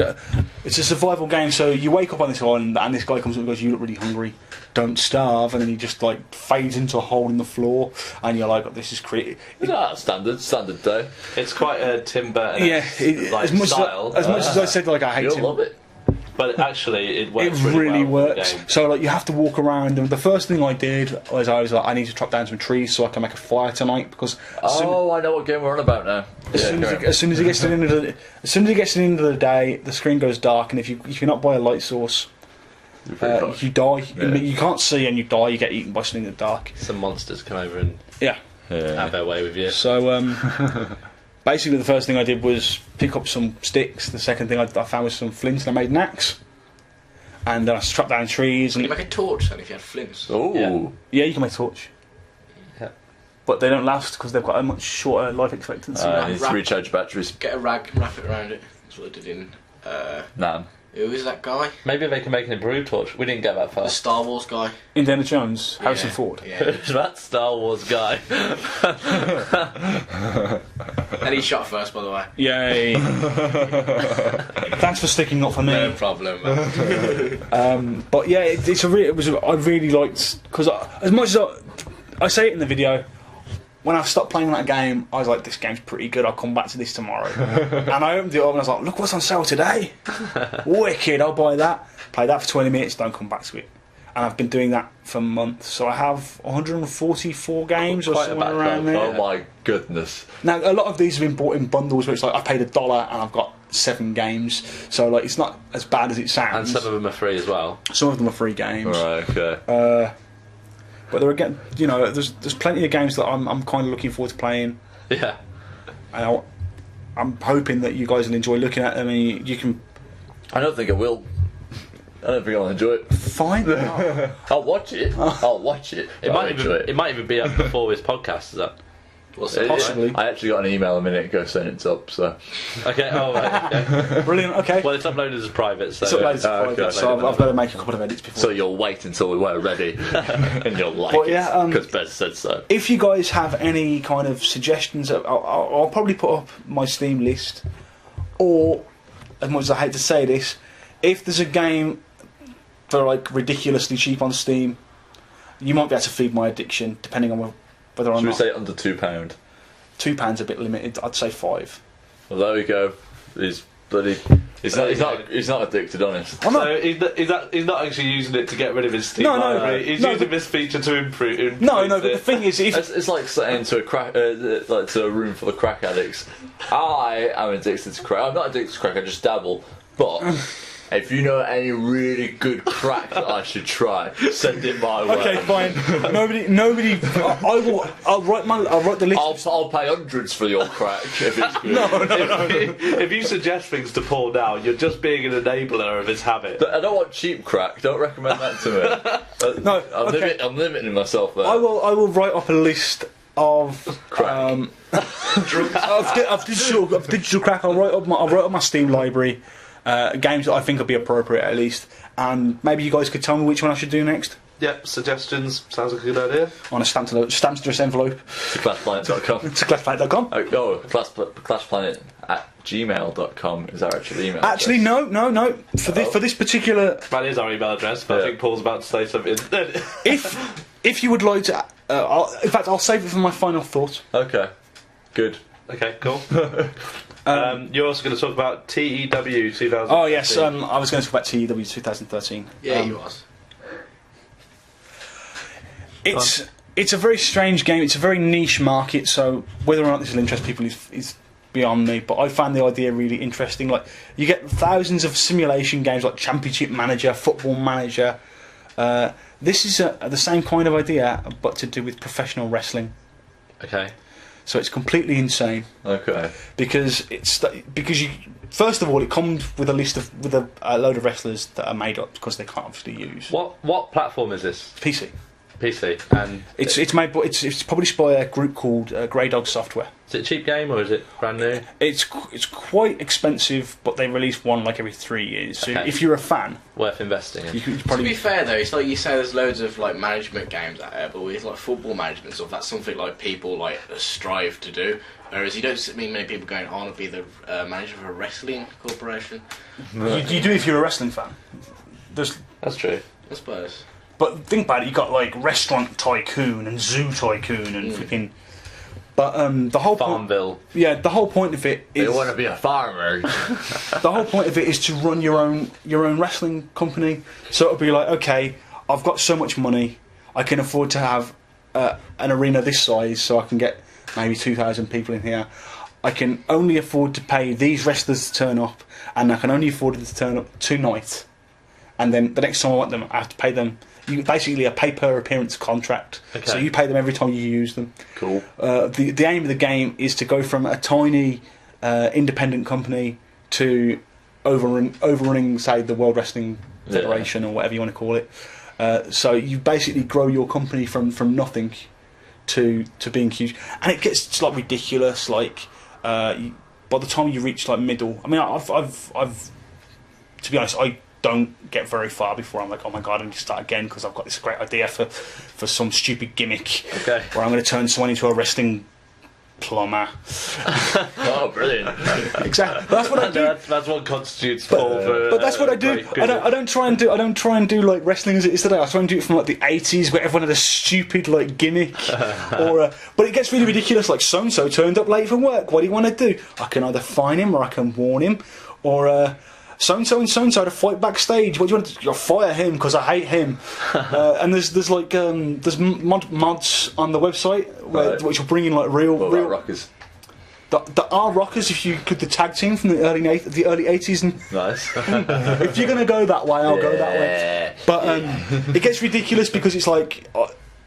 It's a survival game. So you wake up on this island, and this guy comes up and goes, "You look really hungry. Don't starve." And then he just like fades into a hole in the floor, and you're like, oh, "This is creative." Standard day. It's quite a Tim Burton like as much style. as I said, like I hate You'll him. love it. But actually, it It works really well for the works. game. So like you have to walk around, and the first thing I did was I was like, I need to chop down some trees so I can make a fire tonight, because I know what game we're on about now. as soon as it gets to the end of the day, the screen goes dark, and if you're not by a light source, you die. Yeah. You can't see, and you die. You get eaten by something in the dark. Some monsters come over and Yeah. have their way with you. So basically, the first thing I did was pick up some sticks. The second thing I found was some flints, and I made an axe. And then I chopped down trees. Can And you make a torch then if you had flints? Oh. yeah, you can make a torch. Yeah. But they don't last because they've got a much shorter life expectancy. You need to recharge batteries. Get a rag and wrap it around it. That's what I did in. Nan. Who is that guy? Maybe they can make an improved torch. We didn't get that far. The Star Wars guy. Indiana Jones, Harrison Yeah, Ford. Yeah. That Star Wars guy. And he shot first, by the way. Yay! Thanks for sticking up for me. No problem. Man. But yeah, I really liked, because as much as I say it in the video, when I stopped playing that game, I was like, this game's pretty good, I'll come back to this tomorrow. And I opened it up and I was like, look what's on sale today. Wicked, I'll buy that. Play that for 20 minutes, don't come back to it. And I've been doing that for months. So I have 144 games or Quite a somewhere backlog. around there. Oh my goodness. Now, a lot of these have been bought in bundles where it's like, I paid $1 and I've got 7 games. So like, it's not as bad as it And sounds. some of them are free as well. Some of them are free games. Right, okay. But there again, there's plenty of games that I'm kind of looking forward to playing. Yeah. And I'm hoping that you guys will enjoy looking at them. And you can I don't think I will. I don't think I'll enjoy it. find them. I'll watch it. I'll watch it. It might even be up before this podcast, is that? What's It- that? Possibly. I actually got an email a minute ago saying it's up, so. Okay, oh, right, okay. Brilliant. Okay. Well, it's uploaded as private, so... It's uploaded to okay. private, so I've got to make a couple of edits before. So you'll wait until we're ready and you'll like But it. yeah, Because Bez said so. if you guys have any kind of suggestions, I'll probably put up my Steam list. Or, as much as I hate to say this, if there's a game for like ridiculously cheap on Steam, you might be able to feed my addiction, depending on whether or Should we not. say under £2? £2 a bit limited. I'd say 5. Well, there we go. He's bloody. He's not addicted, honest. I'm not. So he's not actually using it to get rid of his Steam No, library. He's no, using but- this feature to improve No, but it. the thing is, if It's like saying to a crack, like to a room full of crack addicts. I am addicted to crack. I'm not addicted to crack. I just dabble. But if you know any really good crack that I should try, send it my way. okay, fine. Nobody. I'll write the list. I'll pay hundreds for your crack if it's good. If you suggest things to Paul now, you're just being an enabler of his habit. I don't want cheap crack. Don't recommend that to me. No, I'm, okay. I'm limiting myself there. I will write up a list of Crack. of digital crack. I'll write up my Steam library, games that I think would be appropriate at least, and maybe you guys could tell me which one I should do next. Yep, suggestions. Sounds like a good idea. On a stamped address envelope. To clashplanet.com. To clashplanet.com. Clashplanet@gmail.com is our actual email. Actually, address. no. For this particular, That is our email address, but I think Paul's about to say something. if you would like to, in fact, I'll save it for my final thought. Okay. Good. Okay, cool. You're also going to talk about TEW 2013. Oh yes, I was going to talk about TEW 2013. Yeah, he was. It's a very strange game. It's a very niche market. So whether or not this will interest people is beyond me. But I found the idea really interesting. Like you get thousands of simulation games like Championship Manager, Football Manager. This is the same kind of idea, but to do with professional wrestling. Okay. So it's completely insane. Okay. Because you first of all it comes with a list of a load of wrestlers that are made up because they can't obviously use What platform is this? PC. PC. And It's made, but it's published by a group called Grey Dog Software. is it a cheap game or is it brand new? It's quite expensive, but they release one like every 3 years. So Okay. if you're a fan, Worth investing in. you could To be probably. fair though, it's like you say there's loads of like management games out there, but with like football management stuff, that's something like people like strive to do. Whereas you don't see many people going, I want to be the manager of a wrestling corporation. You do if you're a wrestling fan. That's true. I suppose. But think about it. You got like Restaurant Tycoon and Zoo Tycoon and flipping. But the whole point, Farmville. the whole point of it is You want to be a farmer. the whole point of it is to run your own wrestling company. So it'll be like, okay, I've got so much money, I can afford to have an arena this size, so I can get maybe 2,000 people in here. I can only afford to pay these wrestlers to turn up, and I can only afford them to turn up tonight. And then the next time I want them, I have to pay them. Basically a pay per appearance contract. Okay. So you pay them every time you use them. Cool. The aim of the game is to go from a tiny independent company to overrunning, say, the World Wrestling Federation or whatever you want to call it. So you basically grow your company from nothing to being huge, and it gets like ridiculous. Like by the time you reach like middle, I mean, I've to be honest, I don't get very far before I'm like, oh my god, I need to start again because I've got this great idea for some stupid gimmick Okay. where I'm going to turn someone into a wrestling plumber. Oh, brilliant. Exactly. But that's what I do. That's what constitutes Paul. But that's what I do. I don't try and do like wrestling as it is today. I try and do it from like the 80s where everyone had a stupid like gimmick. But it gets really ridiculous. Like so and so turned up late for work. What do you want to do? I can either fine him or I can warn him, or so and so had a fight backstage. What do you want to do? You'll fire him because I hate him. And there's like there's mods on the website which will bring in like real rockers. The R Rockers, if you could, the tag team from the early 80s, and Nice. if you're gonna go that way, I'll go that way. But it gets ridiculous because it's like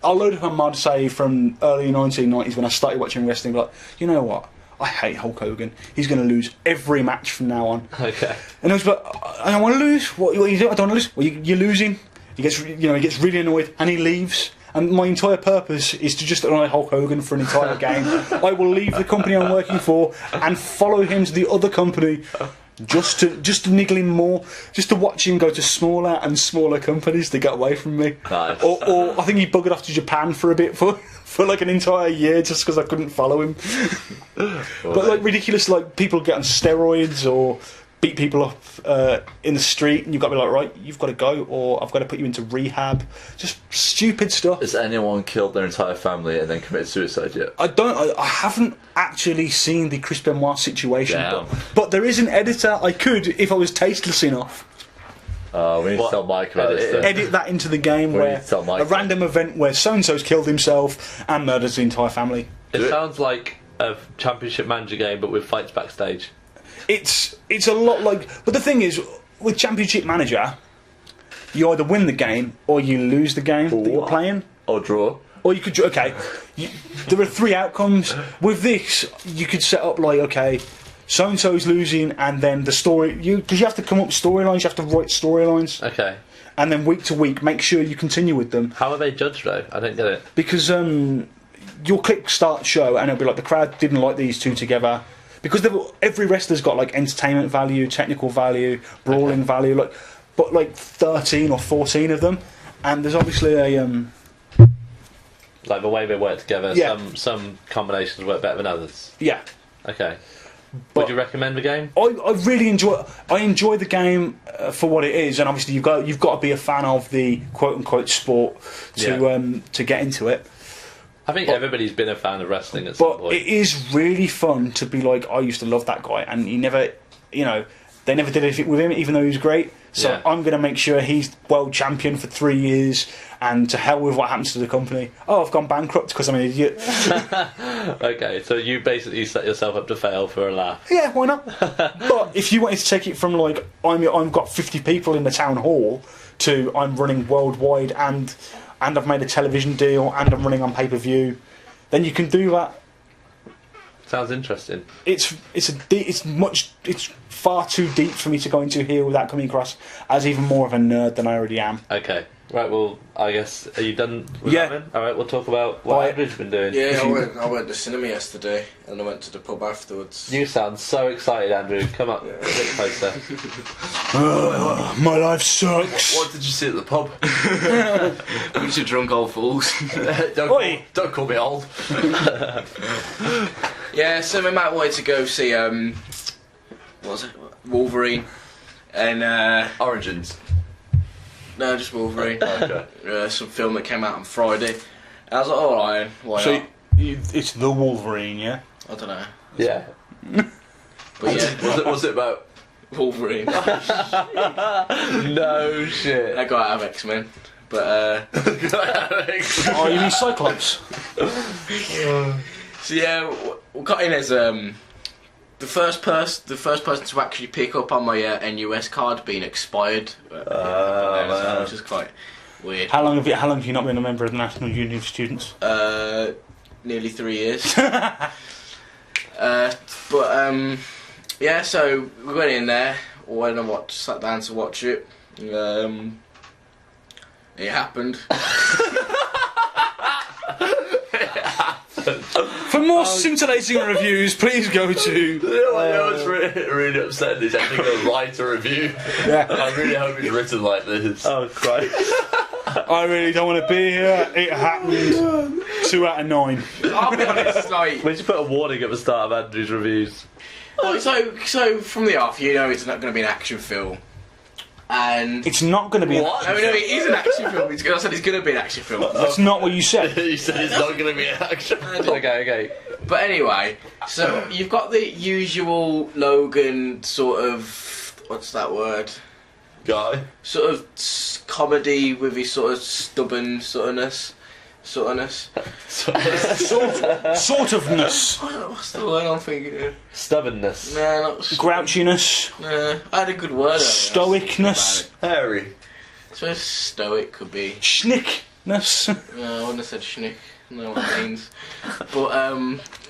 I'll load up a mod, say from early 1990s when I started watching wrestling. Like, you know what? I hate Hulk Hogan. He's going to lose every match from now on. Okay. And I was like, I don't want to lose. What you do? I don't want to lose. Well, you're losing. He gets really annoyed and he leaves. And my entire purpose is to just annoy Hulk Hogan for an entire game. I will leave the company I'm working for and follow him to the other company just to niggle him more, just to watch him go to smaller and smaller companies to get away from me. Nice. Or I think he buggered off to Japan for a bit for like an entire year just because I couldn't follow him. But like ridiculous, like people get on steroids or beat people up in the street, and you've got to be like, right, you've got to go, or I've got to put you into rehab. Just stupid stuff. Has anyone killed their entire family and then committed suicide yet? I haven't actually seen the Chris Benoit situation, Damn. but there is an editor. I could, if I was tasteless enough, We need to tell Mike about this then. edit that into the game We where need to tell Mike a random event where so-and-so's killed himself and murders the entire family. It sounds like a Championship Manager game, but with fights backstage. It's a lot like... But the thing is, with Championship Manager, you either win the game or you lose the game that you're playing. Or draw. Or you could... Okay, there are 3 outcomes. With this, you could set up like, okay, so-and-so's losing, and then the story... Because you have to come up with storylines, you have to write storylines. Okay. And then week to week, make sure you continue with them. How are they judged, though? I don't get it. Because you'll click start show, and it'll be like, the crowd didn't like these two together. Because every wrestler's got like entertainment value, technical value, brawling value, but like 13 or 14 of them, and there's obviously a Like the way they work together. Yeah. Some combinations work better than others. yeah. Okay. But- Would you recommend the game? I really enjoy the game for what it is, and obviously you've got to be a fan of the quote unquote sport to get into it. I think everybody's been a fan of wrestling at some But point. it is really fun to be like, I used to love that guy, and he never, they never did anything with him, even though he was great. So Yeah. I'm going to make sure he's world champion for 3 years, and to hell with what happens to the company. Oh, I've gone bankrupt because I'm an idiot. Okay, so you basically set yourself up to fail for a laugh. Yeah, why not? But if you wanted to take it from like I've got 50 people in the town hall to I'm running worldwide and I've made a television deal and I'm running on pay-per-view, then you can do that. Sounds interesting. It's far too deep for me to go into here without coming across as even more of a nerd than I already am. Okay. Right, well, I guess, are you done with Yeah. that then? Alright, we'll talk about what Bye. Andrew's been doing. Yeah, I went to cinema yesterday, and I went to the pub afterwards. You sound so excited, Andrew. Come up a bit closer. My life sucks. What did you see at the pub? We should drunk old fools. Oi. Don't call me old. Yeah, so my mate wanted to go see what was it? Wolverine, and Origins. no, just Wolverine. Okay. Some film that came out on Friday. And I was like, alright, why So not? it's the Wolverine, yeah? I don't know, Yeah. but yeah, Was it about? Wolverine. No shit. That got out of X-Men, but Oh, you mean Cyclops? so yeah, we got in as the first person to actually pick up on my NUS card being expired, man. which is quite weird. How long have you not been a member of the National Union of Students? Nearly 3 years. Yeah, so we went in there, sat down to watch it. It happened. For more scintillating reviews, please go to. You know what I was really upset is actually going to write a review. Yeah. I really hope it's written like this. Oh, Christ. I really don't want to be here. It happened. 2 out of 9. I'll be honest, like, We should put a warning at the start of Andrew's reviews. so from the off, it's not going to be an action film, and It's not going to be. What? I mean, it is an action film. I said it's going to be an action film. That's not what you said. You said it's not going to be an action. Okay. But anyway, so you've got the usual Logan sort of, what's that word? Guy. Sort of comedy with his sort of stubborn sortness. Sort ofness. What's the word I'm thinking of? Stubbornness. Nah, not Grouchiness. Nah, I had a good word. Stoicness. Hairy. So stoic could be. Schnickness. No, I wouldn't have said schnick. I know what it means. But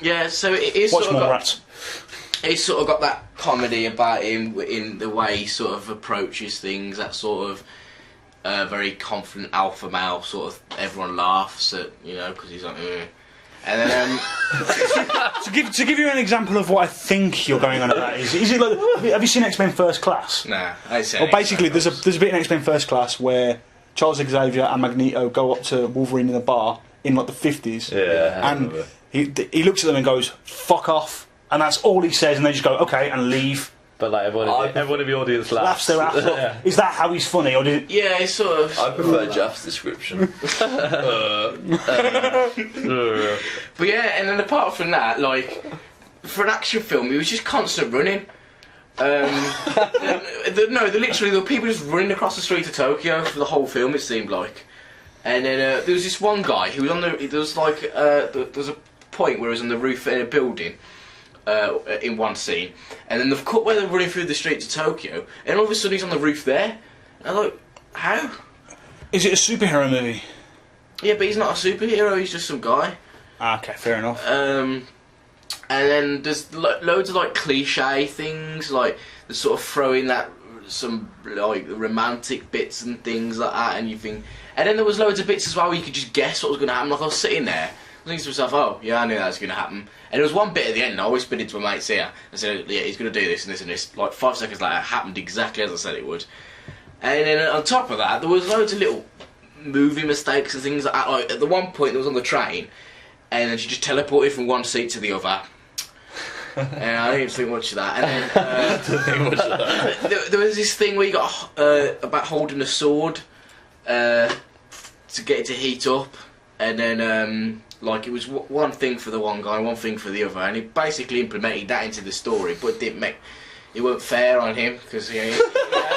yeah, so it is Watch sort of more got, rats. it's sort of got that comedy about him in the way he sort of approaches things. That sort of very confident alpha male. Sort of everyone laughs at because he's like. And then To give you an example of what I think you're going on about is it like have you seen X-Men First Class? nah, I say. Well, basically, there's a bit in X-Men First Class where Charles Xavier and Magneto go up to Wolverine in the bar in like the 50s. Yeah. And he looks at them and goes, "Fuck off," and that's all he says, and they just go, "Okay," and leave. But like everyone in the audience Laughs laughs. their ass off. Is that how he's funny, or did it? Yeah, it's sort of. I prefer Jaff's description. But yeah, and then apart from that, like for an action film, it was just constant running. Literally, there were people just running across the street of Tokyo for the whole film. It seemed like, and then there was this one guy who was on the. There was like there was a point where he was on the roof in a building. In one scene, and then they've cut where they're running through the streets of Tokyo, and all of a sudden he's on the roof there. And I'm like, how? Is it a superhero movie? Yeah, but he's not a superhero. He's just some guy. Okay, fair enough. And then there's loads of like cliche things, like the sort of throwing that some like romantic bits and things like that, and you think. And then there was loads of bits as well where you could just guess what was going to happen. Like I was sitting there, thinking to myself, "Oh, yeah, I knew that was going to happen." And there was one bit at the end, and I whispered into my mate's ear and said, "Yeah, he's going to do this and this and this." Like 5 seconds later, it happened exactly as I said it would. And then on top of that, there was loads of little movie mistakes and things like that. Like, at the one point, it was on the train, and then she just teleported from one seat to the other. And I didn't think much of that. And then there was this thing where you got about holding a sword to get it to heat up, and then like it was one thing for the one guy, one thing for the other, and it basically implemented that into the story, but it weren't fair on him because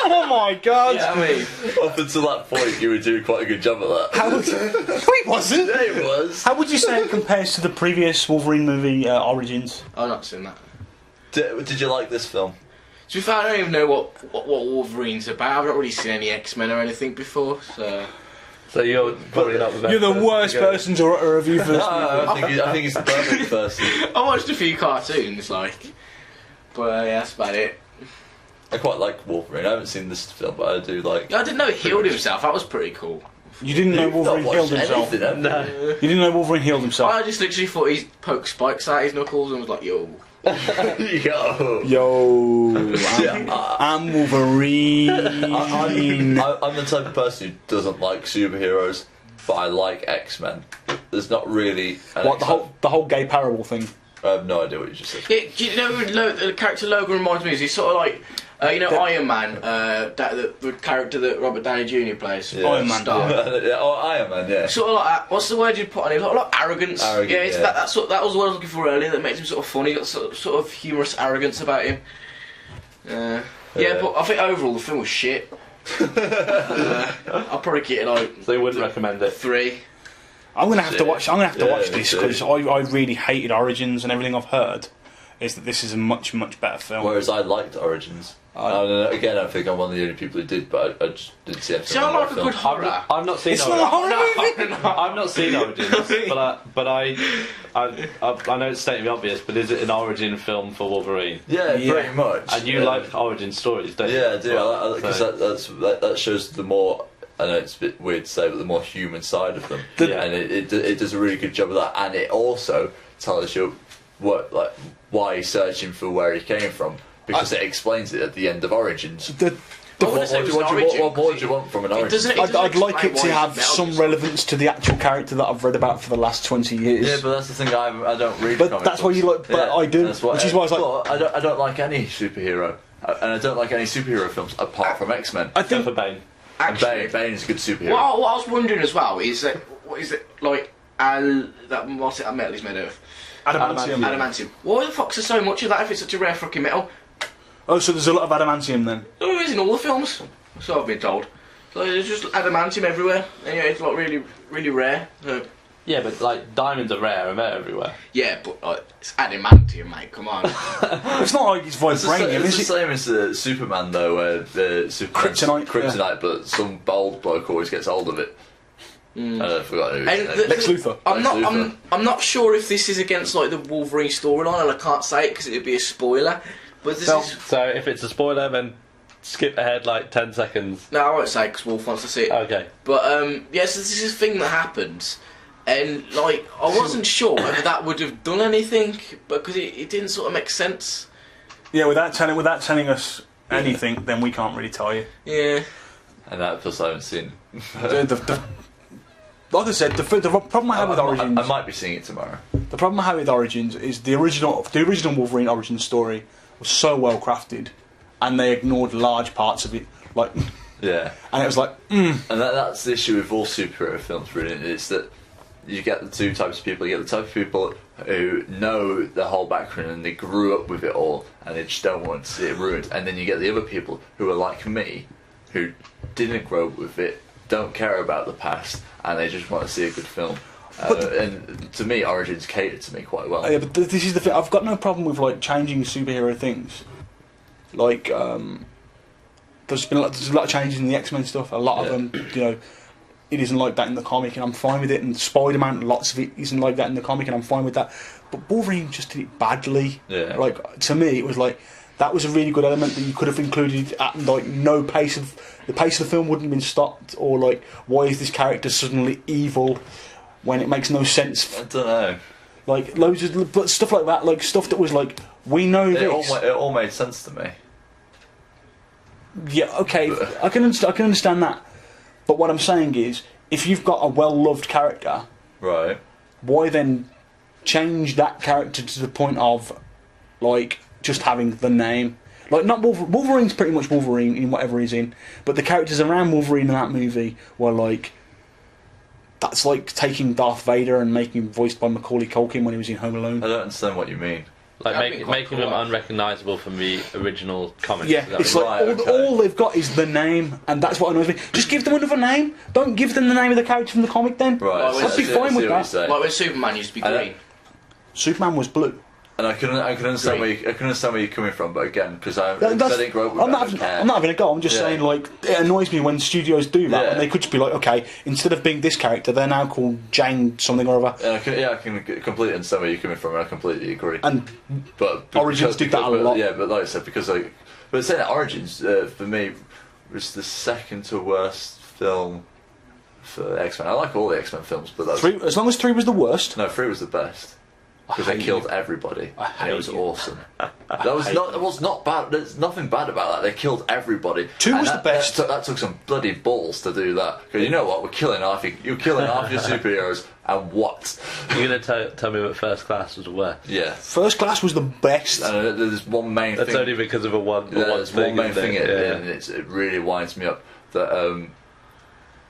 Oh my god! Yeah, I mean, Up until that point, you were doing quite a good job at that. How would no, he wasn't. Yeah, it was. How would you say it compares to the previous Wolverine movie, Origins? I've not seen that. Did you like this film? To be fair, I don't even know what Wolverine's about. I've not really seen any X-Men or anything before, so... So you're probably not the best. You're the worst to go. person to review for this movie. I think he's the perfect person. I watched a few cartoons, like... But yeah, that's about it. I quite like Wolverine. I haven't seen this film, but I do like... I didn't know he healed himself. That was pretty cool. You didn't know Wolverine healed himself? Anything, No. You didn't know Wolverine healed himself? I just literally thought he poked spikes out his knuckles and was like, yo. Yo. Yo, I'm Wolverine. I'm the type of person who doesn't like superheroes, but I like X-Men. There's not really... What, the whole gay parable thing? I have no idea what you just said. Yeah, do you know who the character Logan reminds me of? He's sort of like, Iron Man, the character that Robert Downey Jr. plays. Yeah. Iron Man. Star. Iron Man, yeah. Sort of like that. What's the word you'd put on him? Like arrogance. Arrogant, yeah, it's yeah. that was what I was looking for earlier. That makes him sort of funny. Got sort of humorous arrogance about him. Yeah, but I think overall the film was shit. I'll probably get it like. So you wouldn't recommend it? 3. I'm gonna have to watch. I'm gonna have to watch me this too. because I really hated Origins, and everything I've heard is that this is a much better film. Whereas I liked Origins. Again, I think I'm one of the only people who did, but I just didn't see anything. See, I like a good horror. I've not seen. It's not a horror movie. I've not seen Origins, but I know it's stating the obvious, but is it an origin film for Wolverine? Yeah, pretty much. And you like origin stories, don't you? Yeah, I do. Because that shows the more. I know it's a bit weird to say, but the more human side of them, and it does a really good job of that. And it also tells you why he's searching for where he came from, because it explains it at the end of Origins. What more do you want from an Origin? I'd like it to have some relevance to the actual character that I've read about for the last 20 years. Yeah, but that's the thing. I don't read. But that's why you like. But I do, which is why I was like. But I don't like any superhero, and I don't like any superhero films apart from X-Men. I think For Bane. Actually, Bane is a good superhero. what I was wondering as well is that what is it like? What's it? Metal he's made of. adamantium. Adamantium. Why the fuck's there so much of that if it's such a rare fucking metal? Oh, so there's a lot of adamantium then. There is in all the films, so I've been told. So there's just adamantium everywhere. And, yeah, it's like really, really rare. Yeah, but like diamonds are rare and they're everywhere. Yeah, but it's adamantium, mate. Come on. It's not like it's vibranium, It's the is it? same as Superman, though, where the Superman's Kryptonite, but some bald bloke always gets hold of it. I forgot who his name is. Lex Luthor. I'm not sure if this is against like the Wolverine storyline, and I can't say it because it would be a spoiler. But this is. So if it's a spoiler, then skip ahead like 10 seconds. No, I won't say because Wolf wants to see it. Okay. But yeah, so this is a thing that happens, and like I wasn't sure whether that would have done anything because it didn't sort of make sense. Yeah, without telling us anything, then we can't really tell you. Yeah. And that plus I haven't seen. Like I said, the problem I have with Origins. I might be seeing it tomorrow. The problem I have with Origins is the original Wolverine origin story was so well crafted, and they ignored large parts of it. Like, Yeah. and it was like, And that's the issue with all superhero films, really. It's that you get the two types of people. You get the type of people who know the whole background and they grew up with it all, and they just don't want to see it ruined. And then you get the other people who are like me, who didn't grow up with it, don't care about the past, and they just want to see a good film. And to me, Origins catered to me quite well. yeah, but this is the thing. I've got no problem with like changing superhero things. Like, there's a lot of changes in the X-Men stuff. A lot of them, it isn't like that in the comic, and I'm fine with it. And Spider-Man, lots of it isn't like that in the comic, and I'm fine with that. But Wolverine just did it badly. Yeah. Like, to me, it was like that was a really good element that you could have included at like no pace of the pace of the film wouldn't have been stopped, or like why is this character suddenly evil when it makes no sense. I don't know. Like loads of but stuff like that, like stuff that was like we know this. It all made sense to me. Yeah, okay, I can understand that. But what I'm saying is, if you've got a well-loved character, Right. why then change that character to the point of, like, just having the name? Like, not Wolverine's pretty much Wolverine in whatever he's in, but the characters around Wolverine in that movie were like, that's like taking Darth Vader and making him voiced by Macaulay Culkin when he was in Home Alone. I don't understand what you mean. Like That'd be quite making cool, them unrecognisable from the original comics. Yeah, Is that it's what like you mean? Right, okay. all they've got is the name, and that's what annoys me. Just give them another name. Don't give them the name of the character from the comic then. Right. Well, I'd be I see fine what with you're that. saying. Like when Superman used to be I don't- green. Superman was blue. And I can understand Great. where you're coming from, but again, because I That's- didn't grow up with I'm that, not, I don't care. I'm not having a go. I'm just Yeah. saying, like, it annoys me when studios do that. Yeah. And they could just be like, okay, instead of being this character, they're now called Jane something or other. And I can completely understand where you're coming from, and I completely agree. And But Origins did that a lot. Yeah, but like I said, because but saying that Origins for me was the second to worst film for X-Men. I like all the X-Men films, but that was, as long as 3 was the worst. no, 3 was the best. Because I they hate killed you. everybody, I and it was hate you. awesome. That was not bad. There's nothing bad about that. They killed everybody. 2 And was that, the best. That took some bloody balls to do that. Because you know what? You're killing half your superheroes, and what? You're going to tell me what First Class was the worst? Yeah. First Class was the best. And there's one main That's thing. only because of a one There's thing. one main isn't thing, it? Yeah. and it really winds me up that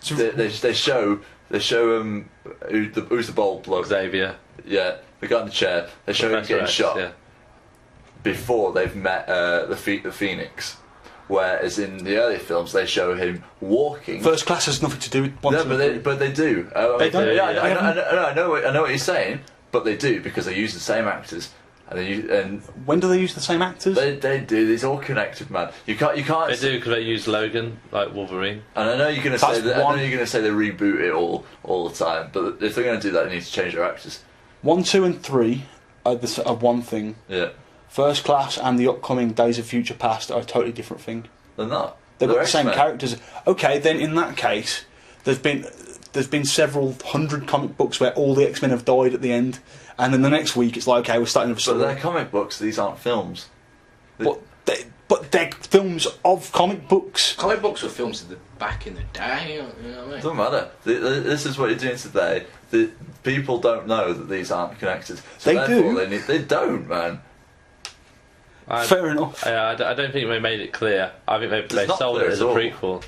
they show who's the bold bloke. Xavier. Yeah, the guy in the chair. They show him Professor getting X, shot yeah. before they've met the Phoenix. Whereas in the earlier films, they show him walking. First Class has nothing to do with 1, No, 2, but and 3. they do. They don't? Yeah, Yeah, I know what you're saying, but they do because they use the same actors, and When do they use the same actors? they do. It's all connected, man. You can't. They do because they use Logan, like Wolverine. And I know you're going to That's say that. I one. know you're going to say they reboot it all the time, but if they're going to do that, they need to change their actors. 1, 2, and 3 are one thing. Yeah, First Class and the upcoming Days of Future Past are a totally different thing. they're not. They've got They're the same X-Men. characters. Okay, then in that case, there's been several hundred comic books where all the X-Men have died at the end, and then the next week it's like, okay, we're starting with But story. they're comic books. These aren't films. But they're films of comic books. Comic books were films back in the day, you know what I mean? Doesn't matter. This is what you're doing today. The people don't know that these aren't connected. So They therefore do. They don't, man. Fair enough. I don't think they made it clear. I think they not sold clear it as at a all. prequel.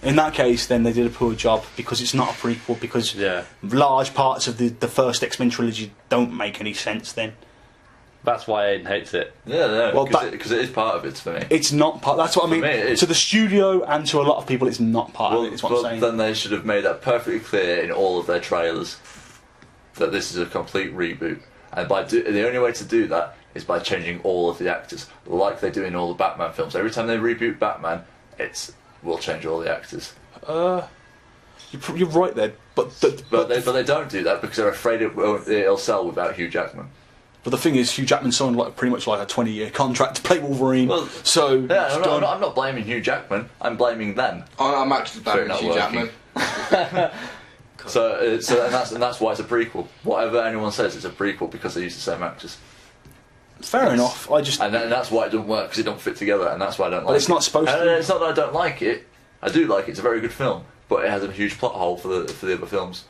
In that case, then they did a poor job because it's not a prequel. Because Yeah. large parts of the first X-Men trilogy don't make any sense. Then That's why Ayden hates it. Yeah, no, Well, because it is part of it for me. it's not part. That's what I mean. me, it is. To the studio and to a lot of people, it's not part of it. Is what I'm saying. Then they should have made that perfectly clear in all of their trailers that this is a complete reboot. And the only way to do that is by changing all of the actors, like they do in all the Batman films. Every time they reboot Batman, we'll change all the actors. You're right there, but They don't do that because they're afraid it'll sell without Hugh Jackman. But the thing is, Hugh Jackman signed pretty much like a 20-year contract to play Wolverine. Well, so Yeah, it's I'm done. not blaming Hugh Jackman. I'm blaming them. I'm actually Fair blaming not Hugh working. Jackman. And that's why it's a prequel. Whatever anyone says, it's a prequel because they use the same actors. Fair enough. I just And that's why it doesn't work because it don't fit together, and that's why I don't like it. But it's not supposed And to. it's not that I don't like it. I do like it. It's a very good film, but it has a huge plot hole for the other films.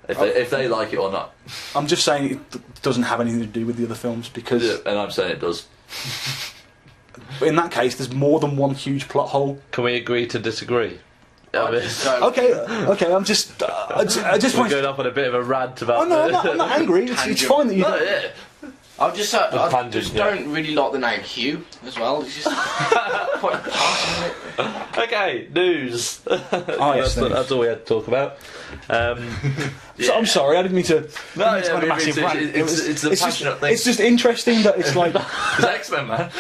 If they like it or not. I'm just saying it doesn't have anything to do with the other films because Yeah, and I'm saying it does. in that case, there's more than one huge plot hole. Can we agree to disagree? I mean, Okay. I'm just. I just we're want. going off on a bit of a rant about. Oh no, I'm not angry. It's Tangent. fine that you. No, Don't. yeah. I just tangent, yeah. don't really like the name Hugh as well. It's just quite harsh, isn't it? Okay, news. Oh, yes, that's all we had to talk about. So, I'm sorry. I didn't mean to. No, I didn't mean to yeah, go on a I mean, massive rant. it's a just, passionate thing. It's just interesting that it's like. It's X-Men, man.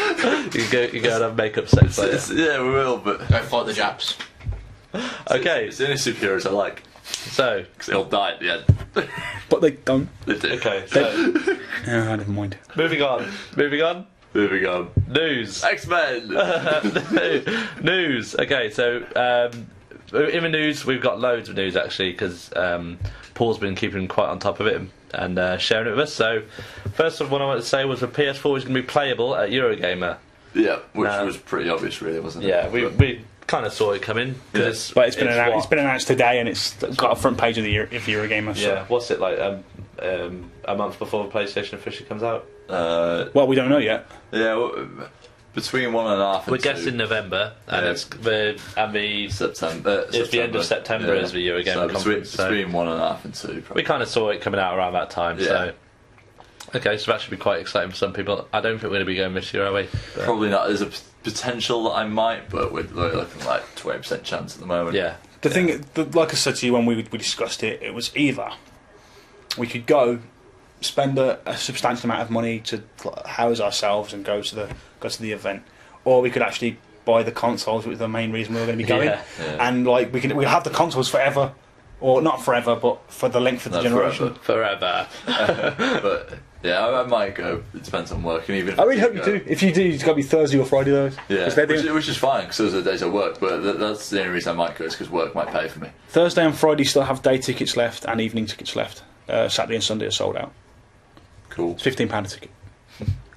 You go and have makeup sex later. Yeah, we will, but Go fight the Japs. Okay, it's the only superheroes I like so because they all die at the end. But they don't. They do. okay, so Yeah, never mind. moving on. Moving on. News. X-Men. News. Okay, so in the news, we've got loads of news actually because Paul's been keeping quite on top of it and sharing it with us. So, first of all, I wanted to say was the PS4 is going to be playable at Eurogamer. Yeah, which was pretty obvious, really, wasn't it? Yeah, we kind of saw it coming. But it's been announced. It's been announced today, and it's got a front page of the Eurogamer. So. Yeah, what's it like? A month before the PlayStation officially comes out. Well, we don't know yet. Yeah, between 1.5 and we're 2. guessing November, and it's the September. It's the end of September as the Eurogamer conference. Between 1.5 and 2. Probably. We kind of saw it coming out around that time. So. Okay, so that should be quite exciting for some people. I don't think we're going to be going this year, are we? But probably not. There's a potential that I might, but we're looking like 20% chance at the moment. Yeah. The thing, like I said to you when we discussed it, it was either we could go spend a substantial amount of money to house ourselves and go to the event, or we could actually buy the consoles, which was the main reason we were going to be going. And like we'll have the consoles forever, or not forever, but for the length of the generation. Forever. But yeah, I might go. It depends on work, and even. I really hope you do. If you do, it's got to be Thursday or Friday though. Yeah, which is fine because those are the days I work. But that's the only reason I might go is because work might pay for me. Thursday and Friday still have day tickets left and evening tickets left. Saturday and Sunday are sold out. Cool. It's £15 a ticket.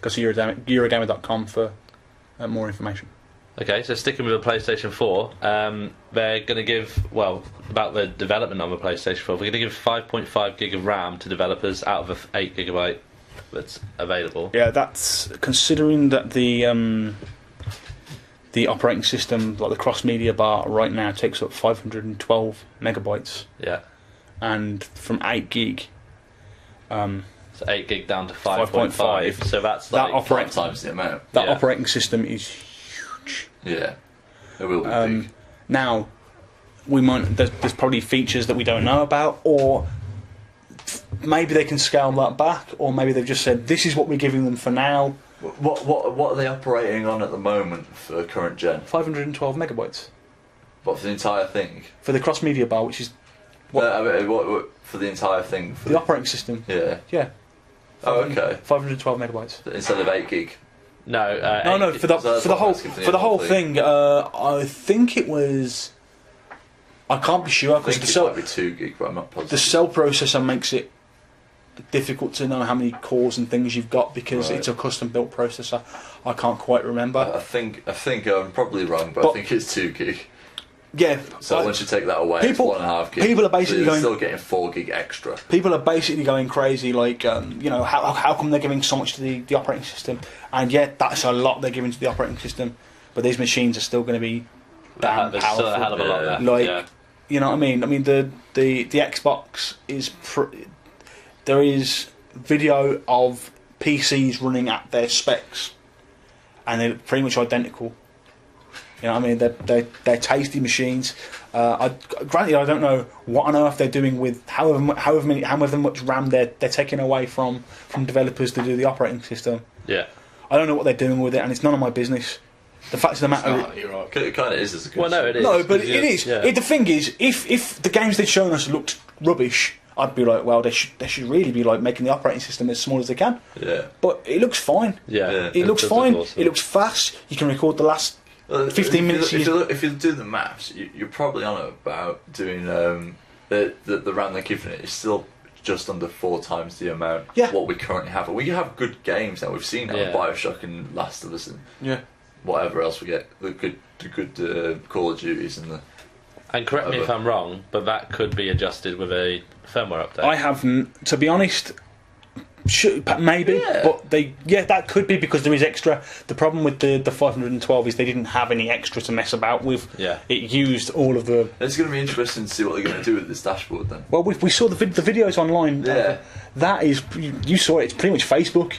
Go to Eurogamer.com for more information. Okay, so sticking with the PlayStation 4, they're going to give, about the development on the PlayStation 4, they're going to give 5.5 gig of RAM to developers out of the 8 gigabyte that's available. Yeah, that's considering that the operating system, like the cross-media bar right now, takes up 512 megabytes. Yeah. And from 8 gig... so 8 gig down to 5.5, so that's like... That 5 times the amount. That operating system is huge. Yeah, it will be big. Now, there's probably features that we don't know about, or maybe they can scale that back, or maybe they've just said, this is what we're giving them for now. What are they operating on at the moment for current gen? 512 megabytes. What, for the entire thing? For the cross-media bar, which is... What for the entire thing? For the operating system. Yeah. Yeah. Oh, okay. 512 megabytes. Instead of 8 gig? No, for the whole thing, I think it was... I can't be sure, because it might be 2 gig, but I'm not positive. The cell processor makes it difficult to know how many cores and things you've got, because it's a custom-built processor. I can't quite remember. I think I'm probably wrong, but I think it's 2 gig. Yeah. So once you take that away, it's 1.5 gig. People are basically so still getting 4 gig extra. People are basically going crazy, like, how come they're giving so much to the operating system? And yet, that's a lot they're giving to the operating system. But these machines are still going to be damn there's powerful. still a hell of a lot there. Like, you know what I mean? I mean, the Xbox is... there is video of PCs running at their specs, and they're pretty much identical. You know what I mean? They're tasty machines. Granted, I don't know what on earth they're doing with however much RAM they're taking away from developers to do the operating system. Yeah. I don't know what they're doing with it, and it's none of my business. The fact of the matter, you're right. It kind of is as a good. Well, no, it is. No, but it is. Yeah. The thing is, if the games they'd shown us looked rubbish, I'd be like, well, they should really be like making the operating system as small as they can. Yeah. But it looks fine. Yeah. It looks fine. It looks fast. You can record the last 15 minutes. If you do the maths, you're probably on about doing the RAM they're giving it is still just under 4 times the amount what we currently have. We have good games now. We've seen that with Bioshock and Last of Us and whatever else we get. The good Call of Duties and the. And correct me if I'm wrong, but that could be adjusted with a firmware update. I haven't, to be honest. Maybe, but that could be because there is extra. The problem with the 512 is they didn't have any extra to mess about with. Yeah. It used all of the. It's going to be interesting to see what they're going to do with this dashboard then. Well, we saw the videos online. Yeah. That is, you saw it. It's pretty much Facebook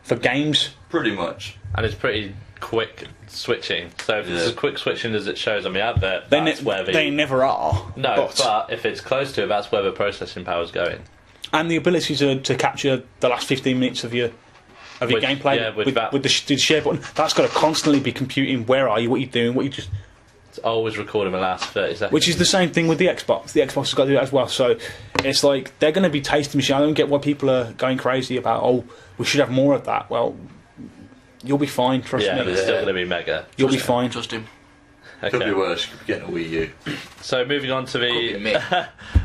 for games. Pretty much. And it's pretty quick switching. So if it's as quick switching as it shows on the advert, that's where they never are. No, but if it's close to it, that's where the processing power is going. And the ability to capture the last 15 minutes of your gameplay with the share button, that's got to constantly be computing where are you, what are you doing, what you just... It's always recording the last 30 seconds. Which is the same thing with the Xbox. The Xbox has got to do that as well. So it's like, they're going to be tasting machines. I don't get why people are going crazy about, we should have more of that. Well, you'll be fine, trust me. Yeah, but it's still going to be mega. You'll be fine. Trust him. Could be worse. Could be getting a Wii U. So moving on to Could be me.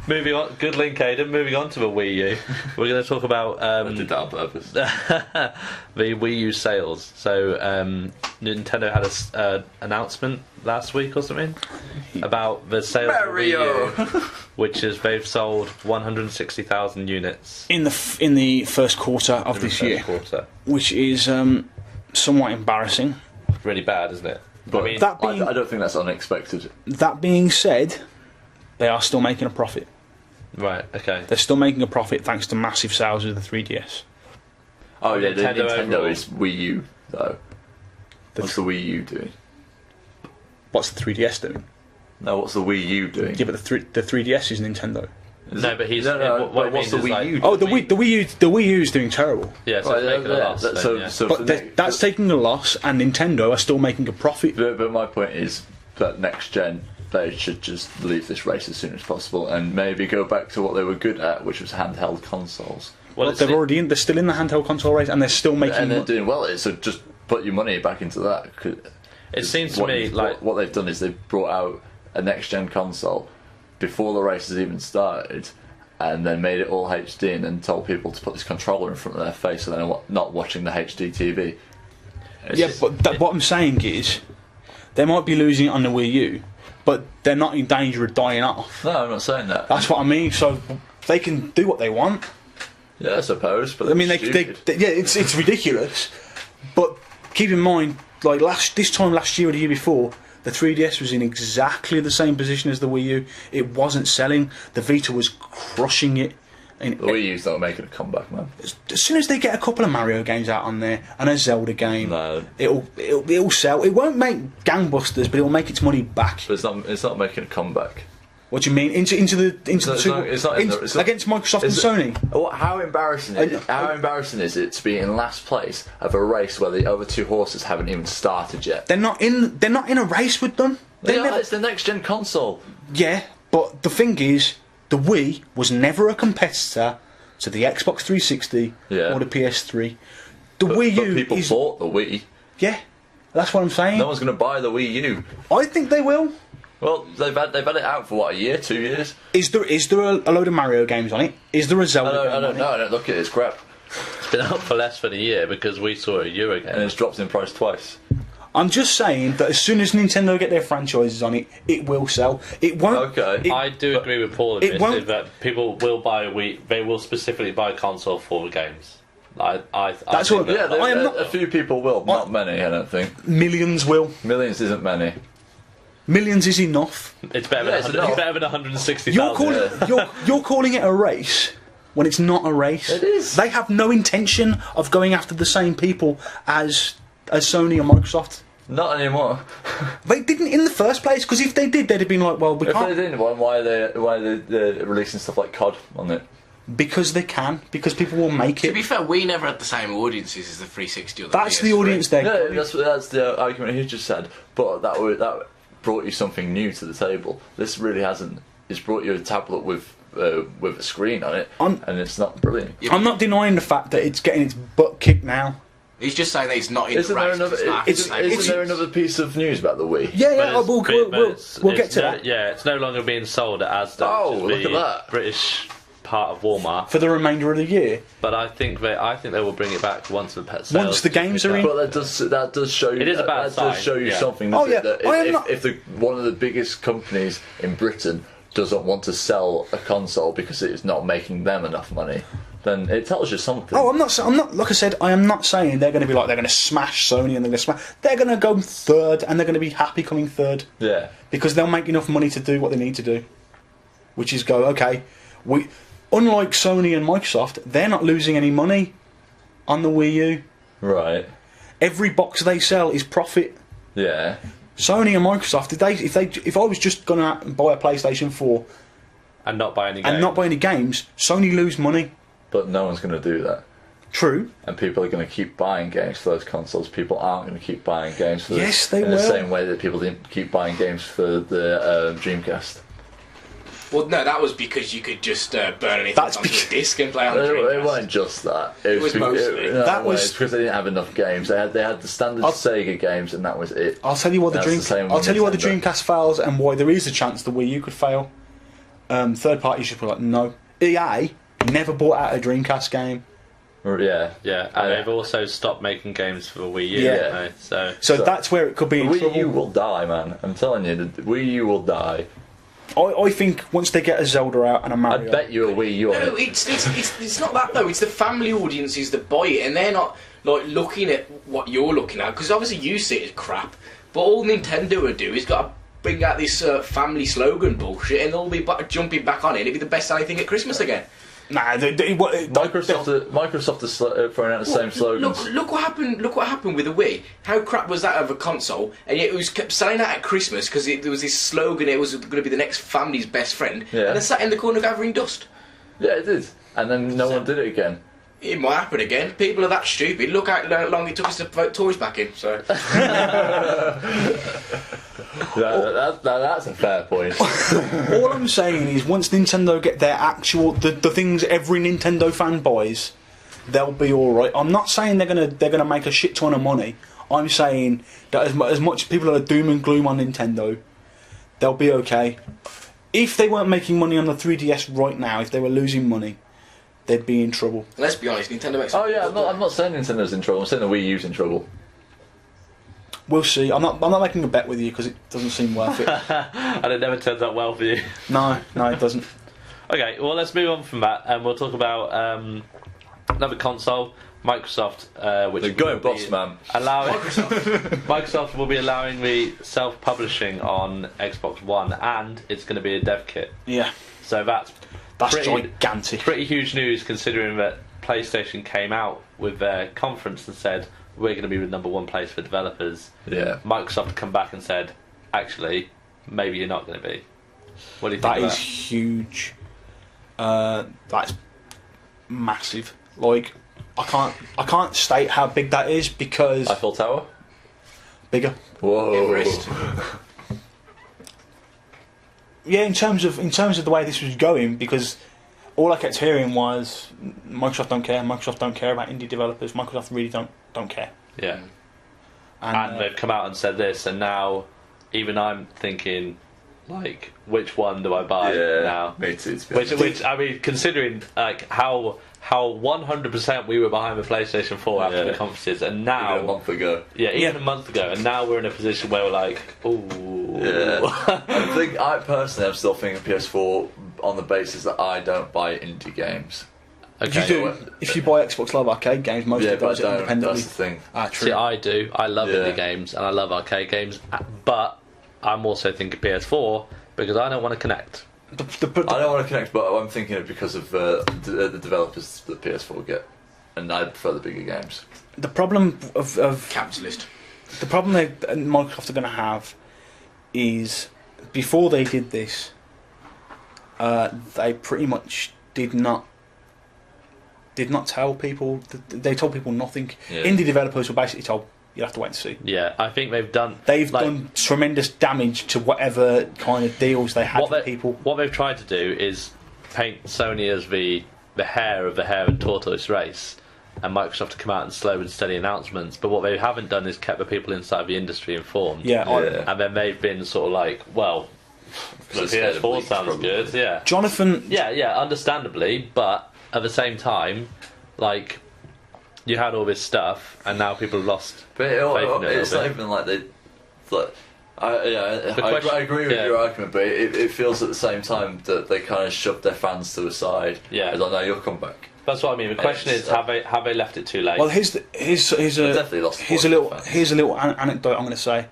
moving on. Good link, Ayden. Moving on to the Wii U. We're going to talk about I did that on purpose. the Wii U sales. So Nintendo had a announcement last week or something about the sales Mario! of the Wii U, which is they've sold 160,000 units In the first quarter of in the this first year, quarter. which is somewhat embarrassing. Really bad, isn't it? But I mean, That being I don't think that's unexpected. that being said, they are still making a profit. right, okay. They're still making a profit thanks to massive sales of the 3DS. Oh yeah, the Nintendo Nintendo overall. is Wii U though. The What's the Wii U doing? What's the 3DS doing? No, what's the Wii U doing? Yeah, but the 3DS is Nintendo. No, but he's No, what it what's the means is, Wii like- U? Oh, the Wii U is doing terrible. Yeah, so Right, it's making a loss. then, So, yeah. so But for that's taking a loss, and Nintendo are still making a profit. but my point is that next gen they should just leave this race as soon as possible and maybe go back to what they were good at, which was handheld consoles. Well, it's- They're still in the handheld console race, and they're still making. And they're doing well at it, so just put your money back into that. 'Cause it seems to me like what they've done is they've brought out a next gen console before the race has even started, and then made it all HD, and then told people to put this controller in front of their face, so they're not watching the HD TV. Yeah, but what I'm saying is, they might be losing it on the Wii U, but they're not in danger of dying off. No, I'm not saying that. That's what I mean. So they can do what they want. Yeah, I suppose. But I mean, stupid. yeah, it's ridiculous. But keep in mind, like this time last year or the year before, the 3DS was in exactly the same position as the Wii U. It wasn't selling. The Vita was crushing it. And The Wii U's not making a comeback, man. as soon as they get a couple of Mario games out on there and a Zelda game, No. it'll sell. It won't make gangbusters, but it'll make its money back. But it's not making a comeback. What do you mean? Into the it's not against Microsoft and Sony? How embarrassing! How embarrassing is it to be in last place of a race where the other two horses haven't even started yet? They're not in a race with them. It's the next gen console. Yeah, but the thing is, the Wii was never a competitor to the Xbox 360 Yeah. or the PS3. The But Wii U people is bought the Wii. yeah. That's what I'm saying. No one's going to buy the Wii U. I think they will. Well, they've had it out for what, a year, 2 years? Is there a load of Mario games on it? Is there a Zelda game I on don't it? know. I don't look at it. It's crap, it's been out for less than a year because we saw it a year ago. and it's dropped in price twice. I'm just saying that as soon as Nintendo get their franchises on it, it will sell. It won't. Okay. I do agree with Paul in it this, won't- is that people will buy a Wii. They will specifically buy a console for the games. That's think what- that- Yeah, I am not- a few people will, not many. I don't think Millions will. millions isn't many. Millions is enough. It's better Yeah, than it's 100, enough. it's better than 160,000. You're calling you're calling it a race when it's not a race. It is. They have no intention of going after the same people as Sony and Microsoft. Not anymore. They didn't in the first place, because if they did, they'd have been like, well, we If they can't. didn't, why are they releasing stuff like COD on it? Because they can. Because people will make To be it. fair, we never had the same audiences as the 360 or the That's the PS3. audience there. No, that's the argument he just said. But that brought you something new to the table. This really hasn't. It's brought you a tablet with a screen on it, and it's not brilliant. I'm not denying the fact that it's getting its butt kicked now. He's just saying that he's not in Isn't the there race. another? It's not Isn't the same there audience. another piece of news about the Wii? Yeah, But yeah. it's- We'll get it's to no- that. Yeah, it's no longer being sold at Asda. Oh, which is look the at that. British part of Walmart. For the remainder of the year. But I think they will bring it back once the pet sales. Once the games are in. But that does show you. It is a bad that does sign, show you yeah. something. Oh, doesn't it? yeah. That I am if, not- if one of the biggest companies in Britain doesn't want to sell a console because it's not making them enough money, then it tells you something. Oh, I'm not. Like I said, I am not saying they're going to be like they're going to smash Sony and they're going to smash. They're going to go third, and they're going to be happy coming third Yeah. because they'll make enough money to do what they need to do, which is go okay. Unlike Sony and Microsoft, they're not losing any money on the Wii U. Right. Every box they sell is profit. Yeah. Sony and Microsoft, if I was just going to buy a PlayStation 4 and not buy any games. and not buy any games, Sony lose money. But no one's going to do that. True. And people are going to keep buying games for those consoles. People aren't going to keep buying games for Yes, they in will. the same way that people didn't keep buying games for the Dreamcast. Well, no, that was because you could just burn anything That's onto because- a disc and play on the It Dreamcast. wasn't just that. was mostly. That was- it's because they didn't have enough games. They had the standard Sega games, and that was it. I'll tell you what the That's the same with I'll tell you why the Nintendo. Dreamcast fails and why there is a chance the Wii U could fail. Third parties should be like, no. EA never bought out a Dreamcast game, Yeah. Yeah, and they've also stopped making games for Wii U. Yeah. haven't they? So so that's where it could be The in Wii trouble. U will die, man. I'm telling you, the Wii U will die. I think once they get a Zelda out and a Mario, I'd bet you a Wii U on No, it. it's not that though. It's the family audiences that buy it, and they're not like looking at what you're looking at because obviously you see it as crap. But all Nintendo would do is got to bring out this family slogan bullshit, and they'll be jumping back on it. It'd be the best selling thing at Christmas again. nah, Microsoft is throwing out the same slogans. Look what happened! Look what happened with the Wii. How crap was that of a console? And yet it was kept selling out at Christmas because there was this slogan. It was going to be the next family's best friend. Yeah. And they sat in the corner gathering dust. Yeah, it did. And then no one did it again. It might happen again. People are that stupid. Look how long it took us to vote toys back in. So That's a fair point. all I'm saying is once Nintendo get their actual the things every Nintendo fan buys, they'll be all right. I'm not saying they're gonna make a shit ton of money. I'm saying that as much people are doom and gloom on Nintendo, they'll be okay. If they weren't making money on the 3DS right now, if they were losing money, they'd be in trouble. let's be honest. Nintendo makes. Oh yeah, I'm not saying Nintendo's in trouble. I'm saying the Wii U's in trouble. We'll see. I'm not making a bet with you because it doesn't seem worth it. and it never turns out well for you. No, it doesn't. Okay, well let's move on from that, and we'll talk about another console, Microsoft, which They're going will be boss, man. allowing Microsoft will be allowing me self-publishing on Xbox One, and it's going to be a dev kit. Yeah, So that's pretty, gigantic. pretty huge news considering that PlayStation came out with their conference and said we're going to be the number one place for developers. Yeah. Microsoft come back and said, actually, maybe you're not going to be. What do you think That of is that? huge. That's massive. Like I can't state how big that is because Eiffel Tower? bigger. Whoa. Everest. Yeah, in terms of the way this was going, because all I kept hearing was Microsoft don't care. Microsoft don't care about indie developers. Microsoft really don't care. Yeah. And, And they've come out and said this, and now even I'm thinking, like, which one do I buy now? Me too. To be honest. Which I mean, considering like how 100% we were behind the PlayStation 4 after Yeah. the conferences, and Even now a month ago. even a month ago, and now we're in a position where we're like, ooh, Yeah. I personally am still thinking PS4 on the basis that I don't buy indie games. if you okay. do, if you buy Xbox Live Arcade games, most Yeah, of those but I are don't. independently. That's the thing. True. See, I do. I love Yeah. indie games and I love arcade games, but I'm also thinking PS4 because I don't want to connect. I don't want to connect, but I'm thinking it because of the developers that PS4 get, and I prefer the bigger games. the problem of Capitalist. the problem that Microsoft are going to have is before they did this, they pretty much did not tell people. They told people nothing. Yeah. Indie developers were basically told you'll have to wait and see. Yeah, I think they've done. They've like, done tremendous damage to whatever kind of deals they had with people. What they've tried to do is paint Sony as the hare of the hare and tortoise race, and Microsoft to come out and slow and steady announcements. But what they haven't done is kept the people inside the industry informed. Yeah, Yeah. And then they've been sort of like, well, the It's scared of PS4 leaks, sounds probably. good, yeah. Jonathan. Yeah, understandably, but at the same time, like, you had all this stuff, and now people have lost But faith in it a it's little not bit. even like they. Like, question- I agree with yeah. your argument, but it feels at the same time that they kind of shoved their fans to the side. Yeah. It's like, no, you'll come back. That's what I mean. The question It's, is, have they left it too late? Well, here's definitely lost the here's a point little of fans. here's a little anecdote I'm going to say.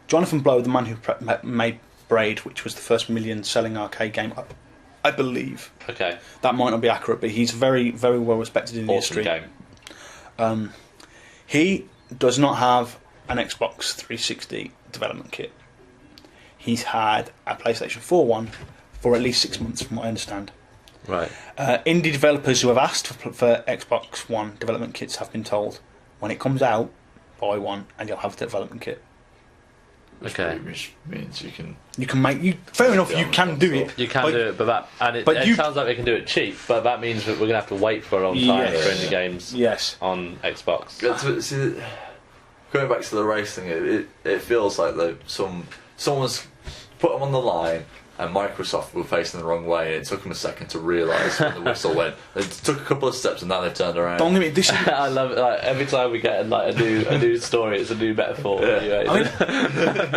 Jonathan Blow, the man who made Braid, which was the first million-selling arcade game, I believe Okay, that might not be accurate, but he's very, very well respected in the awesome industry. game. He does not have an Xbox 360 development kit. He's had a PlayStation 4 one for at least 6 months, from what I understand. Right. Indie developers who have asked for Xbox One development kits have been told, when it comes out, buy one and you'll have the development kit. Okay. Which means you can. You can make you. Fair enough, you can do it. You can do it, but it sounds like we can do it cheap. But that means that we're gonna have to wait for a long time for indie games. Yes. On Xbox. See, going back to the race thing, it feels like someone's put them on the line. And Microsoft were facing the wrong way, and it took them a second to realise when the whistle went. It took a couple of steps, and now they've turned around. Don't get me. This is I love it. Like, every time we get like a new story, it's a new metaphor. Yeah. I mean,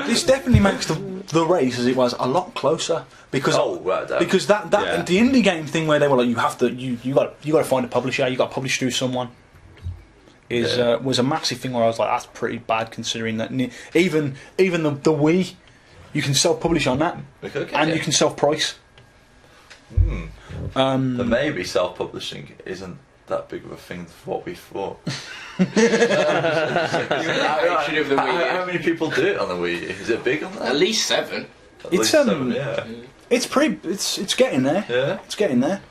this definitely makes the race as it was a lot closer because that the indie game thing where they were like you got to find a publisher, you got to publish through someone was a massive thing where I was like that's pretty bad considering that even the Wii. You can self-publish on that, and you can self-price. But maybe self-publishing isn't that big of a thing for what we thought. How many people do it on the Wii U? Is it big on that? At least 7. It's getting there. Yeah, it's getting there,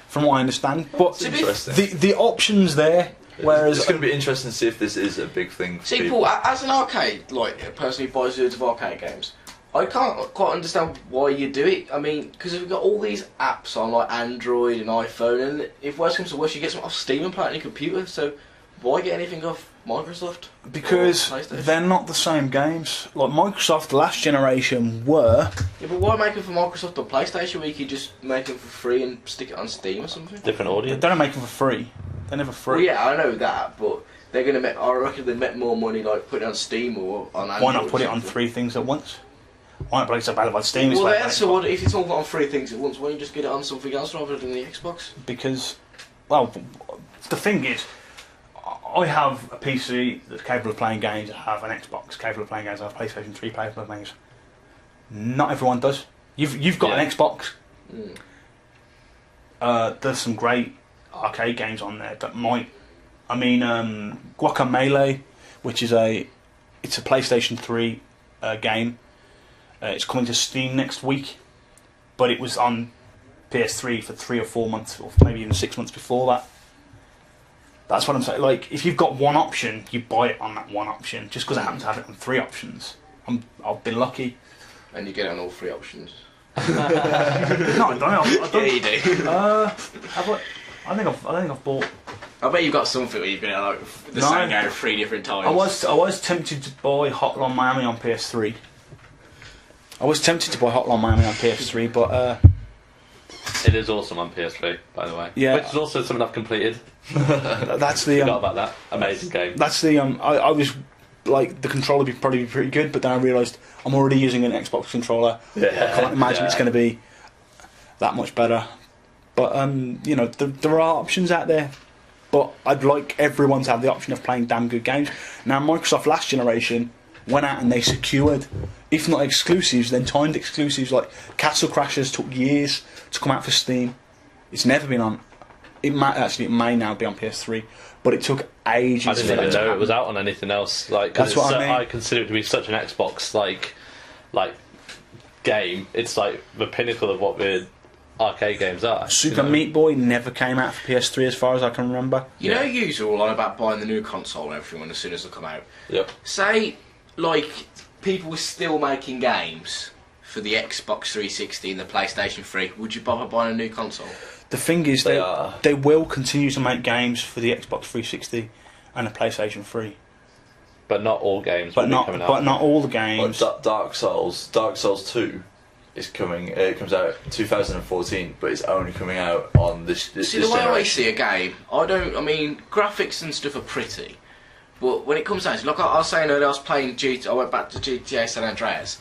from what I understand. But interesting. The options there. Whereas it's going to be interesting to see if this is a big thing. For people. Paul, as an arcade, like a person who buys loads of arcade games. I can't quite understand why you do it. I mean, because we've got all these apps on like Android and iPhone, and if worse comes to worse, you get some off Steam and play it on your computer. So why get anything off Microsoft? Because they're not the same games. Like Microsoft, the last generation were. Yeah, but why make them for Microsoft or PlayStation where you could just make them for free and stick it on Steam or something? Different audience. They don't make them for free. They're never free. Well, yeah, I know that, but they're going to make. I reckon they'd make more money like putting it on Steam or on Android. Why not put it on 3 things at once? Why not play it available on Steam? Well, then, so what, if it's all on 3 things at once, why don't you just get it on something else rather than the Xbox? Because, well, the thing is, I have a PC that's capable of playing games. I have an Xbox capable of playing games. I have a PlayStation 3 capable of playing games. Not everyone does. You've got an Xbox. There's some great arcade games on there that might. I mean, Guacamelee, which is it's a PlayStation 3 game. It's coming to Steam next week, but it was on PS3 for 3 or 4 months, or maybe even 6 months before that. That's what I'm saying. Like, if you've got one option, you buy it on that one option. Just because I happen to have it on 3 options, I've been lucky. And you get it on all 3 options. No, I don't. Yeah, you do. I think I've bought. I bet you've got something where you've been like the same game 3 different times. I was tempted to buy Hotline Miami on PS3. But it is awesome on PS3, by the way. Yeah. Which is also something I've completed. That's the. Forgot about that. Amazing game. That's the. I was like the controller would probably be pretty good, but then I realised I'm already using an Xbox controller. Yeah. I can't imagine it's going to be that much better. But you know, there are options out there. But I'd like everyone to have the option of playing damn good games. Now, Microsoft last generation went out and they secured, if not exclusives, then timed exclusives. Like Castle Crashers took years to come out for Steam. It's never been on. It may now be on PS3, but it took ages. I didn't even know it was out on anything else. Like, that's what I mean. I consider it to be such an Xbox like game. It's like the pinnacle of what the arcade games are. Super Meat Boy never came out for PS3 as far as I can remember. You know, you are all on about buying the new console and everything as soon as they come out. Yep. Say, like, people were still making games for the Xbox 360 and the PlayStation 3. Would you bother buying a new console? The thing is, they will continue to make games for the Xbox 360 and the PlayStation 3. But not all games. But not all the games. Like Dark Souls 2 is coming. It comes out 2014, but it's only coming out on this. See, the way I see a game, I mean, graphics and stuff are pretty, but when it comes down to, like I was saying earlier, I was playing I went back to GTA San Andreas,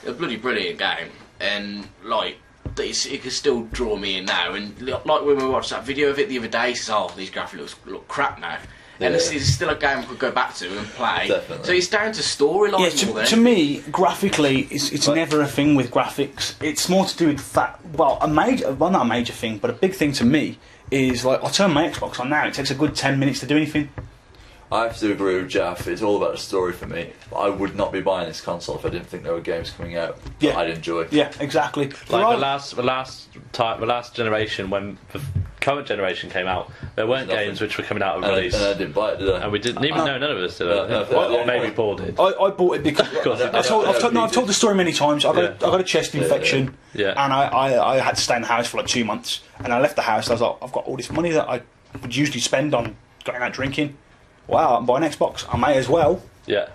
a bloody brilliant game, and like it can still draw me in now. And like when we watched that video of it the other day, it says, "Oh, these graphics look crap now." And it's still a game I could go back to and play. Definitely. So it's down to storyline. Yeah, to me, graphically, it's never a thing with graphics. It's more to do with the fact. Well, not a major thing, but a big thing to me is like I turn my Xbox on now. It takes a good 10 minutes to do anything. I have to agree with Jaff. It's all about the story for me. I would not be buying this console if I didn't think there were games coming out that I'd enjoy. Yeah, exactly. Like the last generation when current generation came out, there weren't games which were coming out of release. And I didn't buy it, did I? And we didn't even know, none of us did. No, Maybe Paul did. I bought it because I've told the story many times. I got a chest infection, Yeah. and I had to stay in the house for like 2 months. And I left the house. I was like, I've got all this money that I would usually spend on going out drinking. Wow, I'm buying an Xbox. I may as well, Yeah.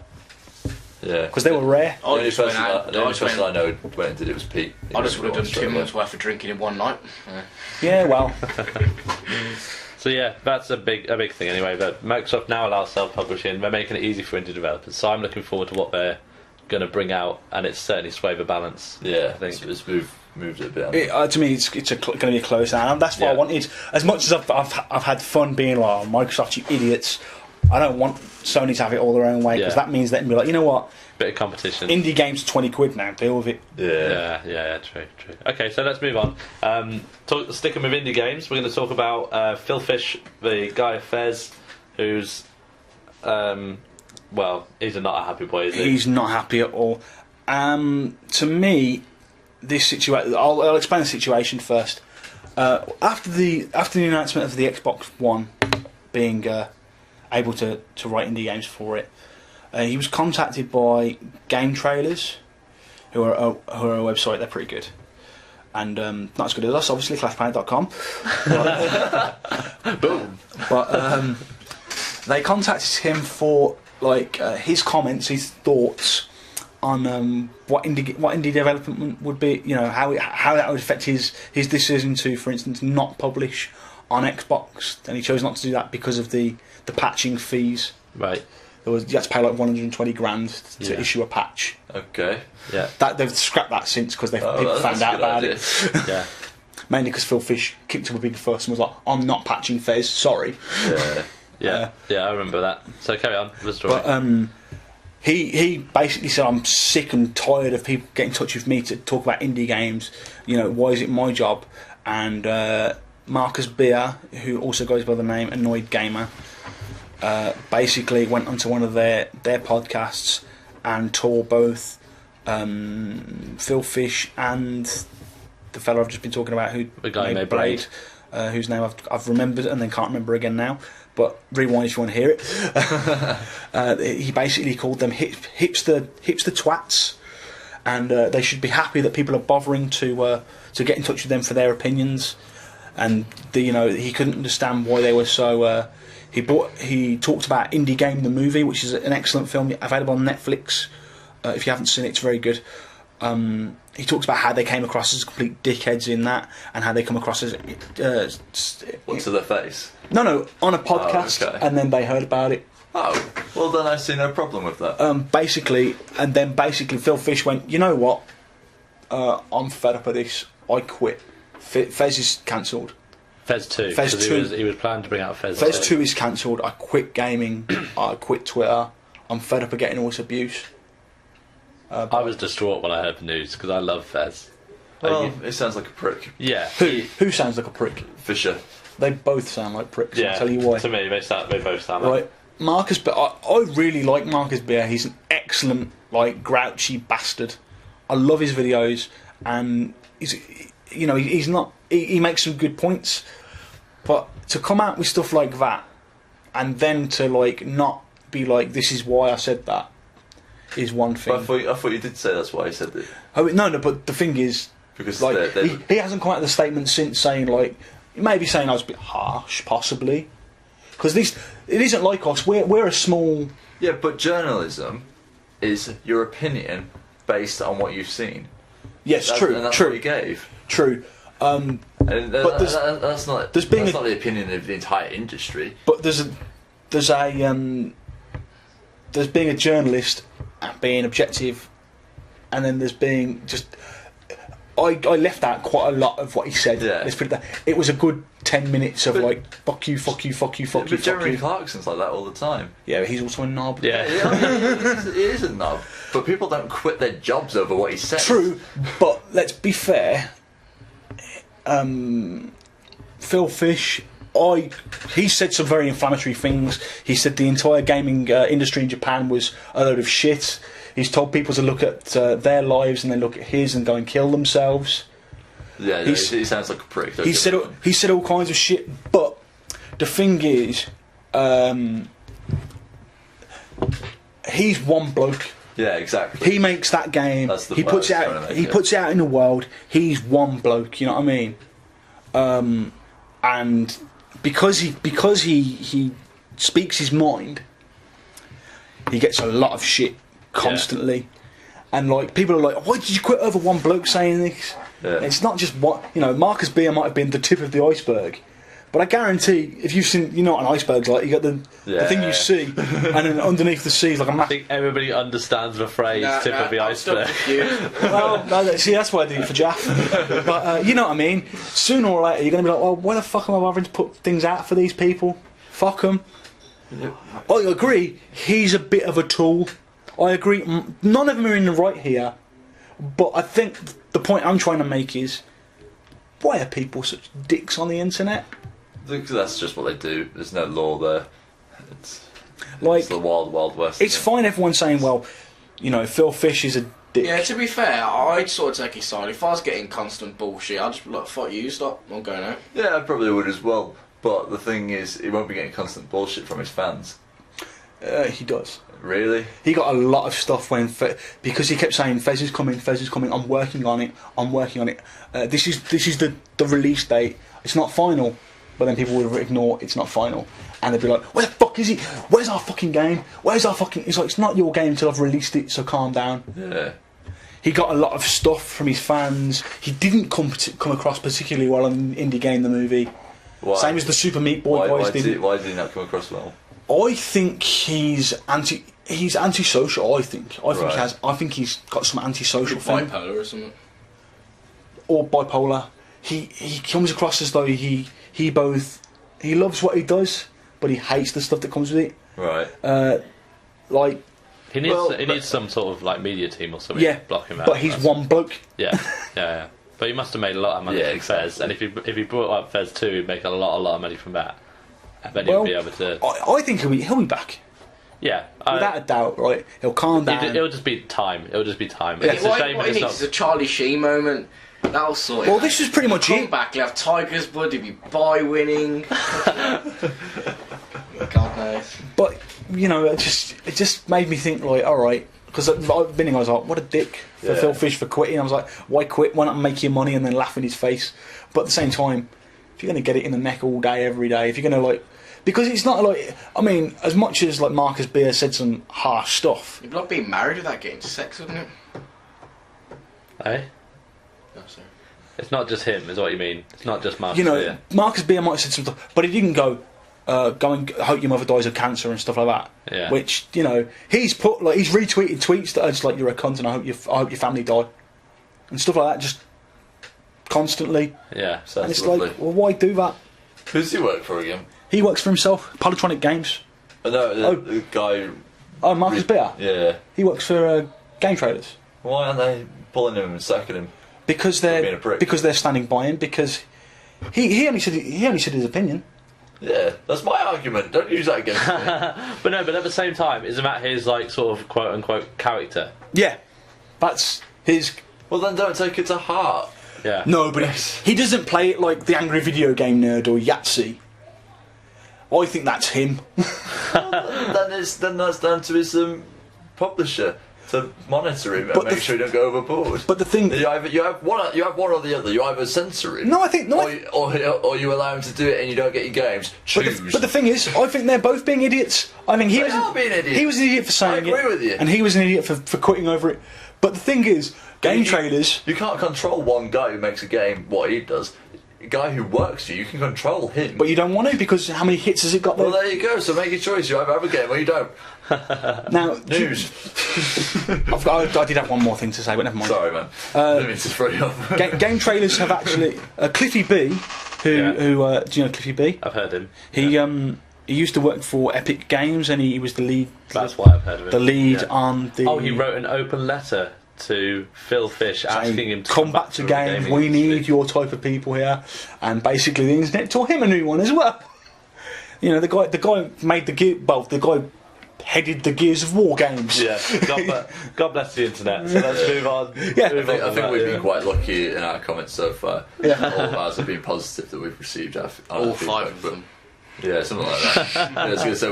Yeah. because they were rare. The only person I know who went and did it was Pete. I just would have done 2 months worth of drinking in one night. Yeah, well, So yeah, that's a big thing anyway. But Microsoft now allows self-publishing. They're making it easy for indie developers. So I'm looking forward to what they're going to bring out, and it's certainly swayed the balance. Yeah, I think it's moved it a bit. to me, it's going to be a close down. And that's what I Yeah. wanted. As much as I've had fun being like, oh, Microsoft, you idiots. I don't want Sony to have it all their own way, because Yeah. that means they can be like, you know what? bit of competition. Indie games are 20 quid now. Deal with it. Yeah, true. Okay, so let's move on. Sticking with indie games, we're going to talk about Phil Fish, the guy of Fez, who's, well, he's not a happy boy, is he? He's not happy at all. To me, this situation. I'll explain the situation first. After the announcement of the Xbox One being able to write indie games for it, he was contacted by Game Trailers, who are a website. They're pretty good, and not as good as us, obviously. ClashPlanet.com. Boom. But they contacted him for his comments, his thoughts on what indie development would be. You know, how that would affect his decision to, for instance, not publish on Xbox. And he chose not to do that because of the patching fees. Right. You had to pay like 120 grand to issue a patch. Okay. Yeah. That they've scrapped that since because people found out about it. Yeah. Mainly because Phil Fish kicked up a big fuss and was like, "I'm not patching Fez, sorry." Yeah. Yeah, I remember that. So carry on with the story. But he basically said, "I'm sick and tired of people getting in touch with me to talk about indie games. You know, why is it my job?" And Marcus Beer, who also goes by the name Annoyed Gamer, basically went onto one of their podcasts and tore both Phil Fish and the fellow I've just been talking about, who the guy made made Blade, whose name I've remembered and then can't remember again now. But rewind if you want to hear it. He basically called them hipster twats, and they should be happy that people are bothering to get in touch with them for their opinions. And he couldn't understand why they were so. He talked about Indie Game the movie, which is an excellent film available on Netflix. If you haven't seen it, it's very good. He talks about how they came across as complete dickheads in that, and how they come across as What, to their face? No, on a podcast, okay. and then they heard about it. Oh, well then I see no problem with that. Basically Phil Fish went, you know what? I'm fed up of this. I quit. Fez is cancelled. Fez 2. Fez 2. He was planning to bring out Fez 2. Fez 2 is cancelled. I quit gaming. I quit Twitter. I'm fed up of getting all this abuse. I was distraught when I heard the news because I love Fez. Well, it sounds like a prick. Yeah. Who sounds like a prick? Fisher. They both sound like pricks. Yeah. I'll tell you why. To me, they both sound like. Right, Marcus. But I really like Marcus Beer. He's an excellent, grouchy bastard. I love his videos, and he's not. He makes some good points, but to come out with stuff like that, and then to not be like, this is why I said that, is one thing. But I thought you did say that's why I said it. Oh no, but the thing is, Because he hasn't come out with a statement since saying maybe saying I was a bit harsh, possibly, because it isn't like us. We're a small. Yeah, but journalism is your opinion based on what you've seen. Yes, true. And that's true. what you gave. True. And but that's not the opinion of the entire industry. But there's being a journalist and being objective, and then there's being just. I left out quite a lot of what he said. Yeah. Let's put it that. It was a good 10 minutes of fuck you, fuck you, fuck you, fuck you, But fuck Jeremy you. Clarkson's like that all the time. Yeah, he's also a knob. Yeah. He is a knob. But people don't quit their jobs over what he says. True, but let's be fair. Phil Fish, he said some very inflammatory things. He said the entire gaming industry in Japan was a load of shit. He's told people to look at their lives and then look at his and go and kill themselves. Yeah, he sounds like a prick. He said all kinds of shit, but the thing is, he's one bloke. Yeah, exactly. He makes that game. He puts it out. He puts it out in the world. He's one bloke. You know what I mean? And because he speaks his mind, he gets a lot of shit constantly. And like people are like, why did you quit over one bloke saying this? Yeah. It's not just Marcus Beer might have been the tip of the iceberg, but I guarantee if you've seen, you know what an iceberg's like, you got the thing you see, and then underneath the sea is like a I think everybody understands the phrase tip of the iceberg. Well, see, that's why I did it for Jaff. But you know what I mean? Sooner or later, you're going to be like, well, why the fuck am I bothering to put things out for these people? Fuck them. I agree, he's a bit of a tool. I agree, none of them are in the right here. But I think the point I'm trying to make is, why are people such dicks on the internet? Because that's just what they do. There's no law there. It's the wild, wild west. It's fine everyone saying, well, you know, Phil Fish is a dick. Yeah, to be fair, I'd sort of take his side. If I was getting constant bullshit, I'd just be like, fuck you, stop, I'm going out. Yeah, I probably would as well. But the thing is, he won't be getting constant bullshit from his fans. He does. Really? He got a lot of stuff because he kept saying Fez is coming, I'm working on it. This is the release date. It's not final. But then people would ignore it's not final, and they'd be like, where the fuck is it? Where's our fucking game? Where's our fucking... It's like, it's not your game until I've released it, so calm down. Yeah. He got a lot of stuff from his fans. He didn't come across particularly well on Indie Game the movie. Why? Same as the Super Meat Boy boys did. Why did he not come across well? I think he's antisocial. I think he's got some antisocial thing. Bipolar or something. Or bipolar. He comes across as though he loves what he does, but he hates the stuff that comes with it. Right. Like he needs some sort of like media team or something to block him out. But he's one bloke. Yeah. But he must have made a lot of money from Fez, and if he brought up Fez 2, he'd make a lot of money from that. And then he'll be able to. I think he'll be back. Yeah, without a doubt. Right, he'll calm down. It'll just be time. It's a shame what he needs is a Charlie Sheen moment. That'll sort it. Well, this was pretty much it. Come back, he'll have Tiger's blood, he'll be winning. God knows. But you know, it just made me think, like, all right, because at the beginning I was like, what a dick for Phil Fish for quitting. I was like, why quit? Why not make your money and then laugh in his face? But at the same time, if you're going to get it in the neck all day, every day, if you're going to like. Because it's not like, I mean, as much as like Marcus Beer said some harsh stuff. You'd not be married without getting to sex, wouldn't it? Eh? No, sorry. It's not just him, is what you mean. It's not just Marcus Beer. Marcus Beer might have said some stuff, but he didn't go and hope your mother dies of cancer and stuff like that. Yeah. Which, you know, he's retweeted tweets that are just like, you're a cunt and I hope your family die. And stuff like that, just constantly. Yeah. And it's lovely. Like, well, why do that? Who does he work for again? He works for himself, Polytronic Games. No, the guy... Oh, Marcus Beer? Yeah. He works for Game Traders. Why aren't they pulling him and sacking him? Because they're standing by him, because he only said his opinion. Yeah, that's my argument. Don't use that against me. But at the same time, isn't that his like sort of quote unquote character? Yeah. That's his. Well then don't take it to heart. Yeah. No, but he doesn't play it like the angry video game nerd or Yahtzee. I think that's him. then that's down to his publisher to monitor him and make sure he don't go overboard. But the thing, you have one or the other. You either censor him, or you allow him to do it and you don't get your games. Choose. But the thing is, I think they're both being idiots. I think they are being idiots. He was an idiot for saying it. I agree with you. And he was an idiot for quitting over it. But the thing is, game traders. You can't control one guy who makes a game what he does. A guy who works for you can control him. But you don't want to, because how many hits has it got there? Well, there you go. So make your choice. You either have a game or you don't. Now, news. I did have one more thing to say, but never mind. Sorry, man. Let me just throw you off. Game trailers have actually Cliffy B, who do you know Cliffy B? I've heard him. He used to work for Epic Games, and he was the lead. That's why I've heard of him. The lead on the. Oh, he wrote an open letter to Phil Fish asking him to come back to games. We need your type of people here, and basically the internet taught him a new one as well. You know, the guy made the game. Well, the guy headed the Gears of War games. Yeah, God bless the internet. So let's move on. Yeah. I think we've been quite lucky in our comments so far. Yeah. All of ours have been positive that we've received our All feedback, 5 of but- them. Yeah, something like that. Yeah, I was gonna say,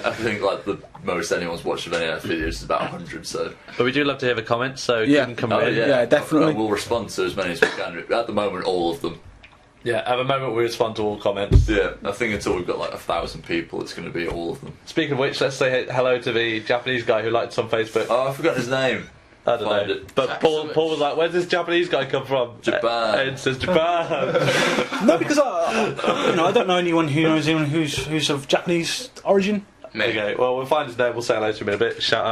I think like the most anyone's watched of any of our videos is about 100. So But we do love to hear the comments, so Yeah. keep them oh, coming in. Yeah, definitely. We'll respond to as many as we can. At the moment, all of them. Yeah, at the moment we respond to all comments. Yeah, I think until we've got like 1,000 people, it's going to be all of them. Speaking of which, let's say hello to the Japanese guy who liked us on Facebook. Oh, I forgot his name. I don't Find know. it. But Paul was like, where's this Japanese guy come from? Japan. And says Japan. No, because I don't know anyone who's of Japanese origin. Okay, well, we'll find his name, we'll say hello to him in a bit, shout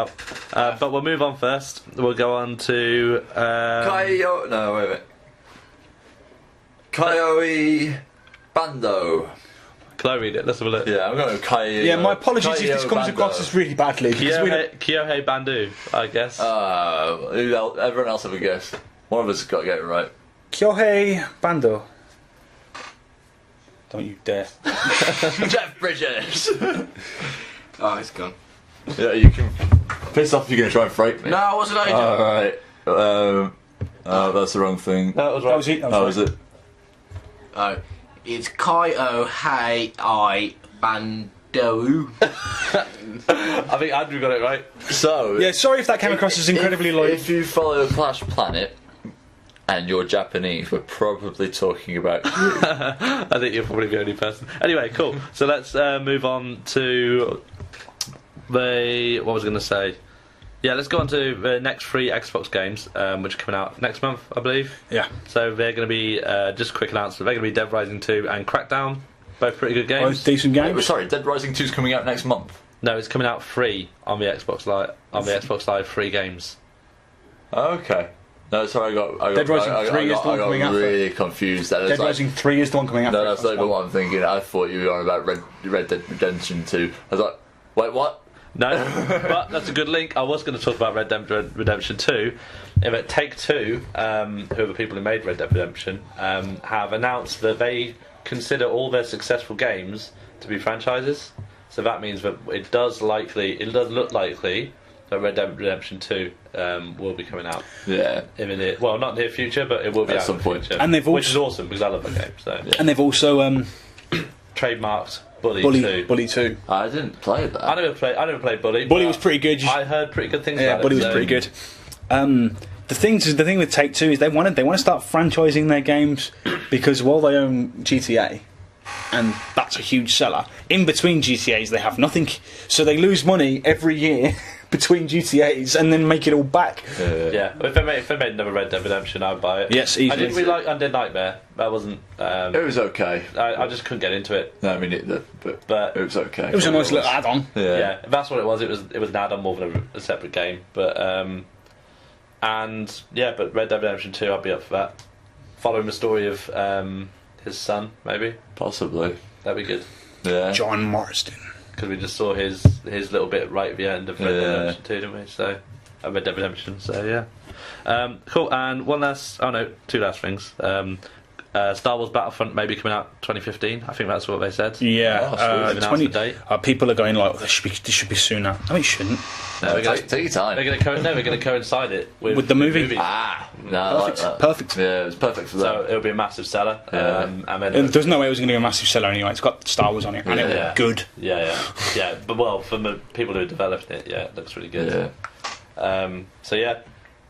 out. But we'll move on first. We'll go on to... Kaio. No, wait a minute. Kaioi Bando. Can I read it? Let's have a look. Yeah, I'm going to Kaio. Yeah, my apologies if this Kaio comes Bando. across as really badly. Because we don't- Kyohei Bandu, I guess. Everyone else have a guess. One of us has got to get it right. Kyohei Bando. Don't you dare. Jeff Bridges. Oh, it's gone. Yeah, you can piss off. You're going to try and break me. No, I wasn't Ayden. All right. That's the wrong thing. No, that was That right. was it. Oh, is it? Oh, it's Kaio Hei I Bando. I think Andrew got it right. So Yeah, sorry if that came across as incredibly If you follow Clash Planet and you're Japanese, we're probably talking about you. I think you're probably the only person. Anyway, cool. So let's move on to what was I going to say? Yeah, let's go on to the next 3 Xbox games, which are coming out next month, I believe. Yeah. So they're going to be, just a quick announcement, they're going to be Dead Rising 2 and Crackdown, both pretty good games. Both decent Wait, games. sorry, Dead Rising 2 is coming out next month. No, it's coming out free on the Xbox Live, free games. Okay. No, sorry, I got Dead Rising 3 is the one coming out really confused. That Dead Rising 3 is the one coming out. No, for that's Xbox not One. what I'm thinking. I thought you were on about Red Dead Redemption 2. I was like, wait, what? No, but that's a good link. I was going to talk about Red Dead Redemption 2. But Take-Two, who are the people who made Red Dead Redemption, have announced that they consider all their successful games to be franchises. So that means that it does look likely that Red Dead Redemption 2 will be coming out Yeah. in the near, well, not in the near future, but it will be At out some in the point. future. And they've which also- is awesome because I love that game. So And they've also trademarked Bully 2. Bully 2. I didn't play that. I never played Bully. Bully but was pretty good. I heard pretty good things Yeah, about it. Bully was so- pretty good. The thing with Take-Two is they want to start franchising their games because while they own GTA, and that's a huge seller, in between GTAs they have nothing, so they lose money every year between GTAs and then make it all back. Yeah, if they made another Red Dead Redemption, I'd buy it. Yes, I easily. didn't really like Undead Nightmare. That wasn't. It was okay. I just couldn't get into it. No, I mean, But it was okay. It was a nice little add-on. yeah, that's what it was. It was an add-on more than a separate game. But but Red Dead Redemption 2, I'd be up for that. Following the story of his son, maybe Possibly. that'd be good. Yeah. John Marston. Because we just saw his little bit right at the end of Red Dead Redemption 2, didn't we? So, Red Dead Redemption. So yeah, cool. And two last things. Star Wars Battlefront may be coming out 2015. I think that's what they said. Yeah, They've announced the date. people are going like, this should be sooner. No, it shouldn't. No, Take your time. They're going to coincide it with the movie. Ah, no, I like that. Perfect. Yeah, it was perfect for So that. it'll be a massive seller. Yeah. And then There's no way it was going to be a massive seller anyway. It's got Star Wars on it, and it Yeah. was good. yeah. But well, from the people who developed it, it looks really good. Yeah. So yeah,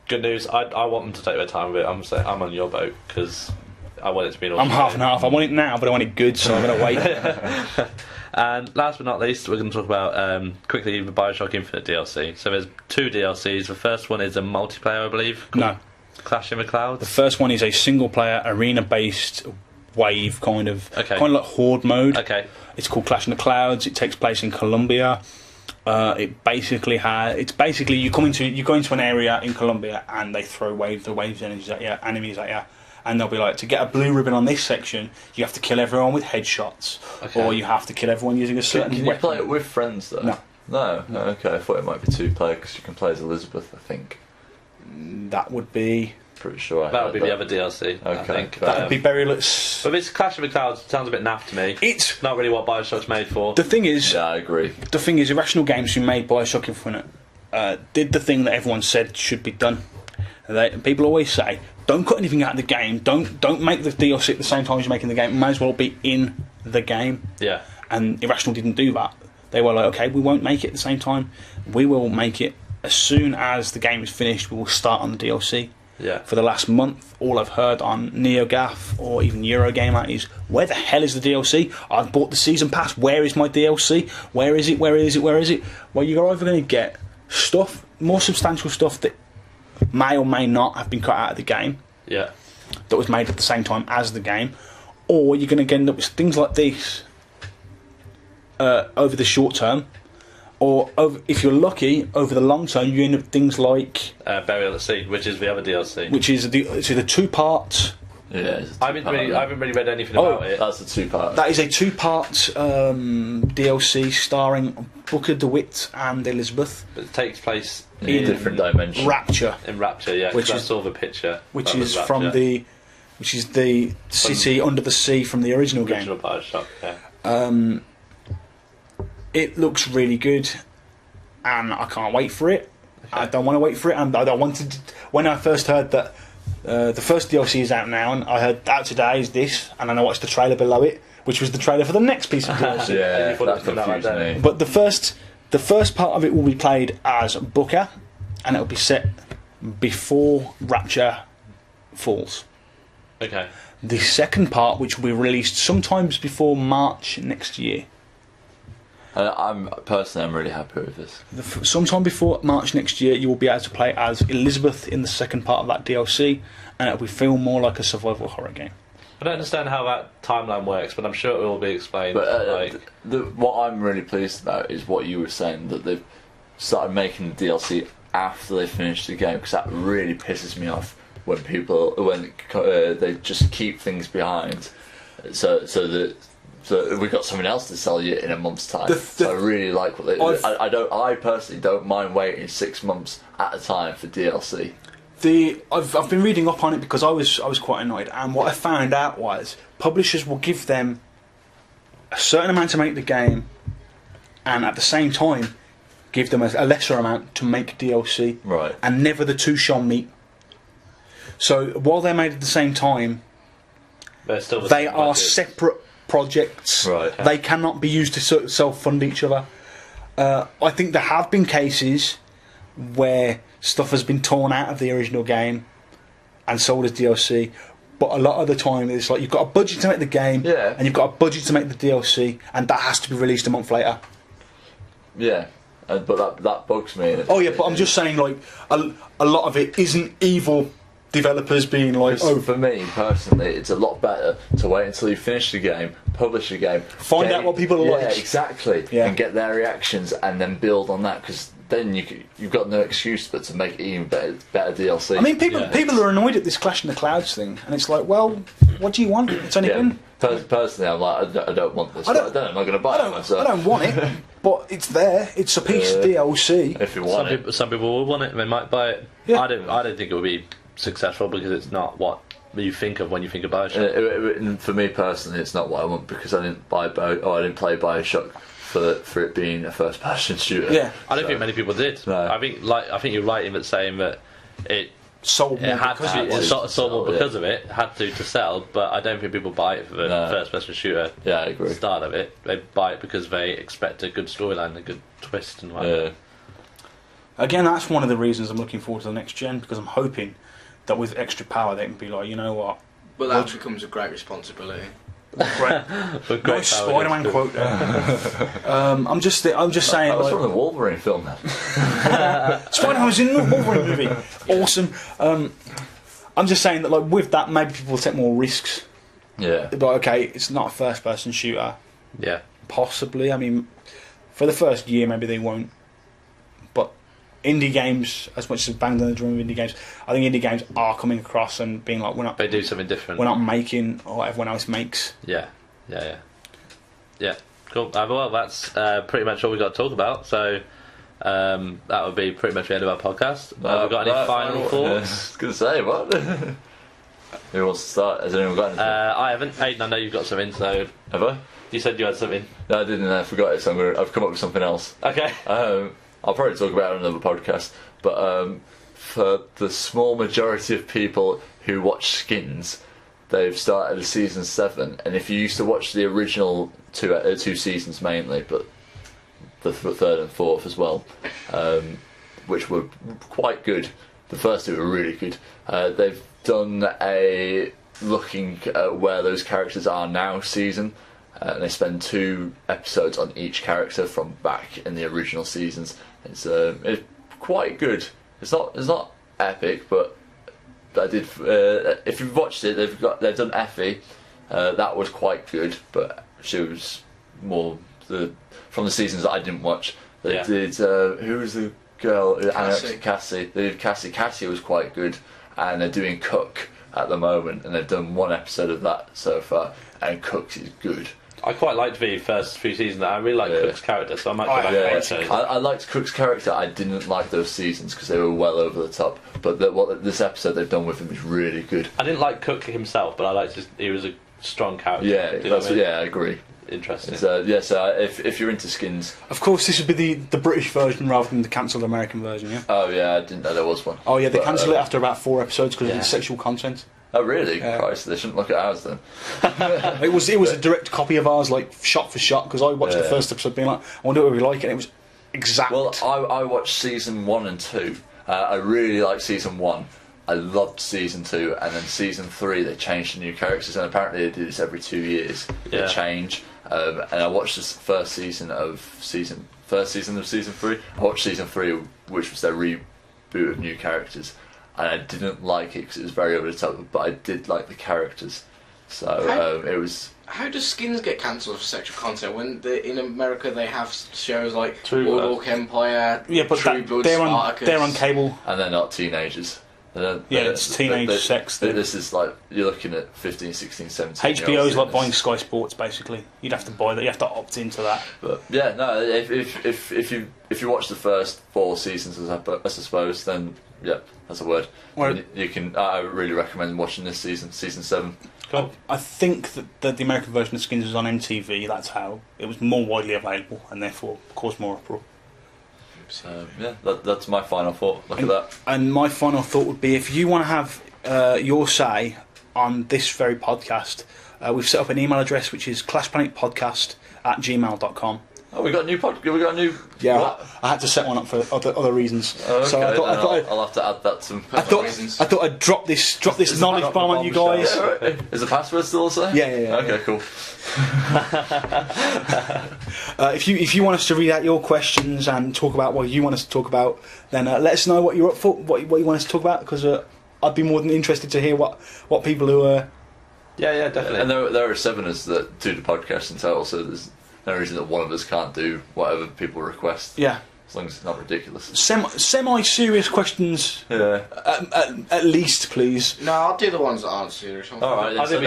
good news. I want them to take their time with it. I'm on your boat because I want it to be an awesome I'm half game. and half. I want it now, but I want it good, so I'm going to wait. And last but not least, we're going to talk about quickly the Bioshock Infinite DLC. So there's 2 DLCs. The first one is a multiplayer, I believe. No. Clash in the The Clouds. first one is a single-player, arena-based wave kind of like horde mode. Okay. It's called Clash in the Clouds. It takes place in Colombia. It's basically you go into an area in Colombia and they throw waves enemies at you, and they'll be like, to get a blue ribbon on this section, you have to kill everyone with headshots, or you have to kill everyone using a certain Can you weapon. play it with friends though? No. No? Okay, I thought it might be 2-player because you can play as Elizabeth, I think. That would be pretty sure. That would be the other DLC. I Okay, think. fair. That'd be burialless. But this Clash of the Clouds sounds a bit naff to me. It's Not really what Bioshock's made for. the thing is. Yeah, I agree. The thing is, Irrational Games, who made Bioshock Infinite, did the thing that everyone said should be done. People always say, don't cut anything out of the game. Don't make the DLC at the same time as you're making the game. It might as well be in the game. Yeah. And Irrational didn't do that. They were like, okay, we won't make it at the same time. We will make it as soon as the game is finished. We will start on the DLC. Yeah. For the last month, all I've heard on NeoGAF or even Eurogamer is, where the hell is the DLC? I've bought the season pass. Where is my DLC? Where is it? Where is it? Where is it? Well, you're either going to get stuff, more substantial stuff that may or may not have been cut out of the game. Yeah. That was made at the same time as the game, or you're going to end up with things like this over the short term, or if you're lucky, over the long term, you end up with things like Burial at Sea, which is the other DLC. which is the 2-part. Yeah, I haven't really read anything about it. That's the 2-part. That is a 2-part DLC starring Booker DeWitt and Elizabeth. But it takes place in different dimensions. Rapture, in Rapture, yeah. Which I is- saw the picture. which That was is Rapture. from the city under the sea from the original game. original Bioshock. Yeah. It looks really good, and I can't wait for it. I don't want to wait for it, and I don't want to. When I first heard that the first DLC is out now, and I heard out today is this, and then I watched the trailer below it, which was the trailer for the next piece of DLC. Yeah, You thought it that was coming out like confused that. me. But the first part of it will be played as Booker, and it'll be set before Rapture falls. Okay. The second part, which will be released sometimes before March next year. I'm really happy with this. Sometime before March next year, you will be able to play as Elizabeth in the second part of that DLC, and it'll feel more like a survival horror game. I don't understand how that timeline works, but I'm sure it will be explained. But what I'm really pleased about is what you were saying, that they've started making the DLC after they finish the game, because that really pisses me off when they just keep things behind. So we've got something else to sell you in a month's time. So I really like what they. I personally don't mind waiting 6 months at a time for DLC. I've been reading up on it because I was quite annoyed, and what I found out was publishers will give them a certain amount to make the game, and at the same time give them a lesser amount to make DLC, Right. and never the two shall meet. So while they're made at the same time, They're still the they same are budget. separate projects. Right. They cannot be used to self-fund each other. I think there have been cases where stuff has been torn out of the original game and sold as DLC, but a lot of the time it's like you've got a budget to make the game, Yeah. and you've got a budget to make the DLC, and that has to be released a month later. Yeah, but that bugs me. Oh yeah, but I'm just saying, like, a lot of it isn't evil developers being like, Oh, for me personally, it's a lot better to wait until you finish the game, publish the game, Find out what people are yeah, like. exactly, Yeah. and get their reactions, and then build on that. Because then you've got no excuse but to make it even better DLC. I mean, people are annoyed at this Clash in the Clouds thing, and it's like, well, what do you want? It's only been. Personally, I'm like, I don't want this. I don't- but then I'm not going to buy it myself. I don't want it, but it's there. It's a piece of DLC. If you want Some people will want it. They might buy it. Yeah. I don't think it will be successful because it's not what you think of when you think of Bioshock. And for me personally, it's not what I want, because I didn't play Bioshock for it being a first-person shooter. Yeah. I don't think many people did. No. I think you're right in that saying that it Sold more had because to, it it was. sold more Yeah. because of it. Had to sell, but I don't think people buy it for the No. first-person shooter. Yeah, I agree. Start of it, they buy it because they expect a good storyline, a good twist, and whatever. Yeah. Again, that's one of the reasons I'm looking forward to the next gen, because I'm hoping that with extra power they can be like, you know what? But that becomes a great responsibility. Great. For great Nice power, Spider-Man it's quote there. I'm just saying, That was like, from the Wolverine film, then. Spider-Man was in the Wolverine movie. Awesome. I'm just saying that, like, with that, maybe people will take more risks. Yeah. But okay, it's not a first-person shooter. Yeah. Possibly. I mean, for the first year, maybe they won't. But indie games, as much as banged on the drum of indie games, I think indie games are coming across and being like, They do something different. we're not making what everyone else makes. Yeah. Cool. Well, that's pretty much all we got to talk about. So, That would be pretty much the end of our podcast. Have we got any final thoughts? I was going to say, what? Who wants to start? Has anyone got anything? I haven't. Ayden, I know you've got something, so... Have I? You said you had something. No, I didn't. I forgot it, so I've come up with something else. Okay. I'll probably talk about it on another podcast, but for the small majority of people who watch Skins, they've started season 7, and if you used to watch the original two seasons mainly, but the third and fourth as well, which were quite good. The first two were really good. They've done a looking at where those characters are now season, and they spend 2 episodes on each character from back in the original seasons. It's quite good. It's not epic, but I did. If you've watched it, they've done Effie. That was quite good, but she was more from the seasons that I didn't watch. They did. Who was the girl? Cassie. They did Cassie. Cassie was quite good, and they're doing Cook at the moment, and they've done 1 episode of that so far, and Cook is good. I quite liked the first few seasons. I really liked Cook's character, so I might go back and watch those. I liked Cook's character. I didn't like those seasons because they were well over the top. But this episode they've done with him is really good. I didn't like Cook himself, but I liked he was a strong character. Yeah, I agree. Interesting. So if you're into Skins, Of course, this would be the British version rather than the cancelled American version, yeah? oh yeah, I didn't know there was one. Oh yeah, they cancelled it after about 4 episodes because of the sexual content. Oh really? Christ, they shouldn't look at ours then. It was a direct copy of ours, like shot for shot, because I watched the first episode being like, I wonder what we like, and it was exact. Well, I watched season 1 and 2. I really liked season 1. I loved season 2, and then season 3 they changed the new characters, and apparently they do this every 2 years. They change. And I watched this first season of season 3. I watched season 3, which was their reboot of new characters, and I didn't like it because it was very over the top. But I did like the characters, so it was. How does Skins get cancelled for sexual content when in America they have shows like True Boardwalk Empire, yeah, but True Blood, they're Spartacus? on cable. And they're not teenagers. It's teenage sex. This is like you're looking at 15, 16, 17. HBO's like buying Sky Sports, basically. You'd have to buy that. You have to opt into that. But yeah, no. If you watch the first 4 seasons, I suppose, then yeah, that's a word. Well, you can. I really recommend watching this season 7. Cool. I think that the American version of Skins was on MTV. That's how it was more widely available, and therefore caused more uproar. So yeah, that's my final thought. Look at that. And my final thought would be, if you want to have your say on this very podcast, we've set up an email address which is clashplanet@gmail.com. Oh, we got a new We got a new. Yeah, What? I had to set one up for other reasons. Oh, okay. So I'll have to add that to. I thought I'd drop this knowledge bomb on you guys. Yeah, right. Is the password still the same? Yeah. Okay, cool. If you want us to read out your questions and talk about what you want us to talk about, then let us know what you're up for, what you want us to talk about, because I'd be more than interested to hear what people who are. Yeah, definitely. And there are 7 of us that do the podcast in total, so there's no reason that one of us can't do whatever people request. Yeah. As long as it's not ridiculous. Semi-serious questions. Yeah. At least, please. No, I'll do the ones that aren't serious. Alright, I think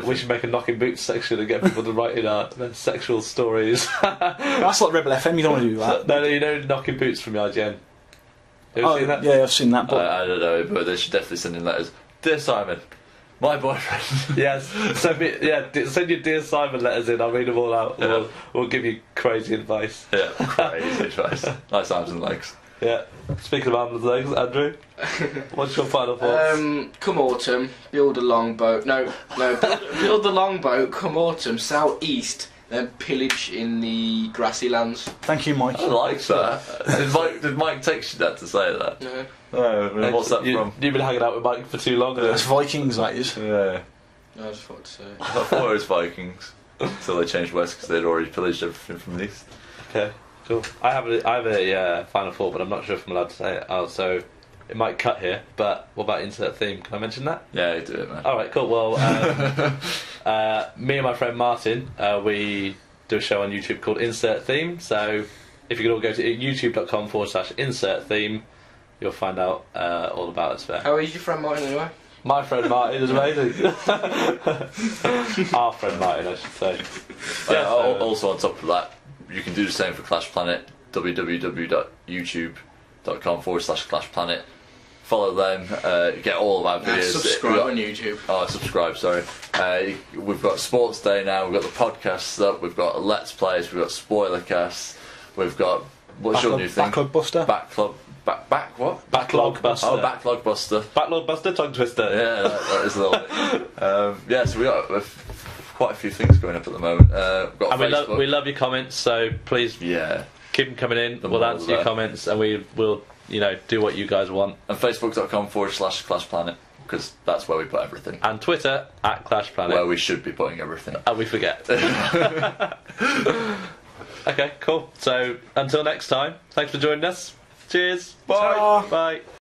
we should make a knocking boots section and get people to write in their sexual stories. That's like Rebel FM. You don't want to do that. No, you know knocking boots from the IGN. Have you seen that? Yeah, I've seen that. But I don't know, but they should definitely send in letters. Dear Simon, my boyfriend. Yes. Send your Dear Simon letters in. I'll read them all out. Yeah. We'll give you crazy advice. Yeah, crazy advice. Nice arms and legs. Yeah. Speaking of arms and legs, Andrew, what's your final thoughts? Come autumn, build a longboat. No, build the longboat. Come autumn, sail east, then pillage in the grassy lands. thank you, Mike. I like that. Did Mike text you that to say that? No. No, what's that from? You've been hanging out with Mike for too long. It's Vikings, that is. Yeah. I just thought to say. I thought it was Vikings. Until they changed west because they'd already pillaged everything from the east. Okay, cool. I have a final thought, but I'm not sure if I'm allowed to say it. So it might cut here, but what about insert theme? Can I mention that? Yeah, you do it, man. Alright, cool. Well, me and my friend Martin, we do a show on YouTube called Insert Theme. So if you could all go to youtube.com/insert theme, you'll find out all about us there. How is your friend Martin anyway? My friend Martin is amazing. Our friend Martin, I should say. Also on top of that, you can do the same for Clash Planet. www.youtube.com/ClashPlanet. Follow them, get all of our videos. Subscribe on YouTube. Oh, subscribe, sorry. We've got Sports Day now, we've got the podcasts up, we've got Let's Plays, we've got Spoiler Casts, we've got, what's your new thing? Backlog Buster. Back what? Backlog Buster. Oh, Backlog Buster. Backlog Buster, tongue twister. Yeah, that is a little bit. Yeah, so we got quite a few things going up at the moment. We've got And we love your comments, so please keep them coming in. We'll answer your comments, and we will, do what you guys want. And Facebook.com/ClashPlanet, because that's where we put everything. And Twitter @ClashPlanet, where we should be putting everything. And we forget. Okay, cool. So until next time, thanks for joining us. Cheers. Bye. Bye.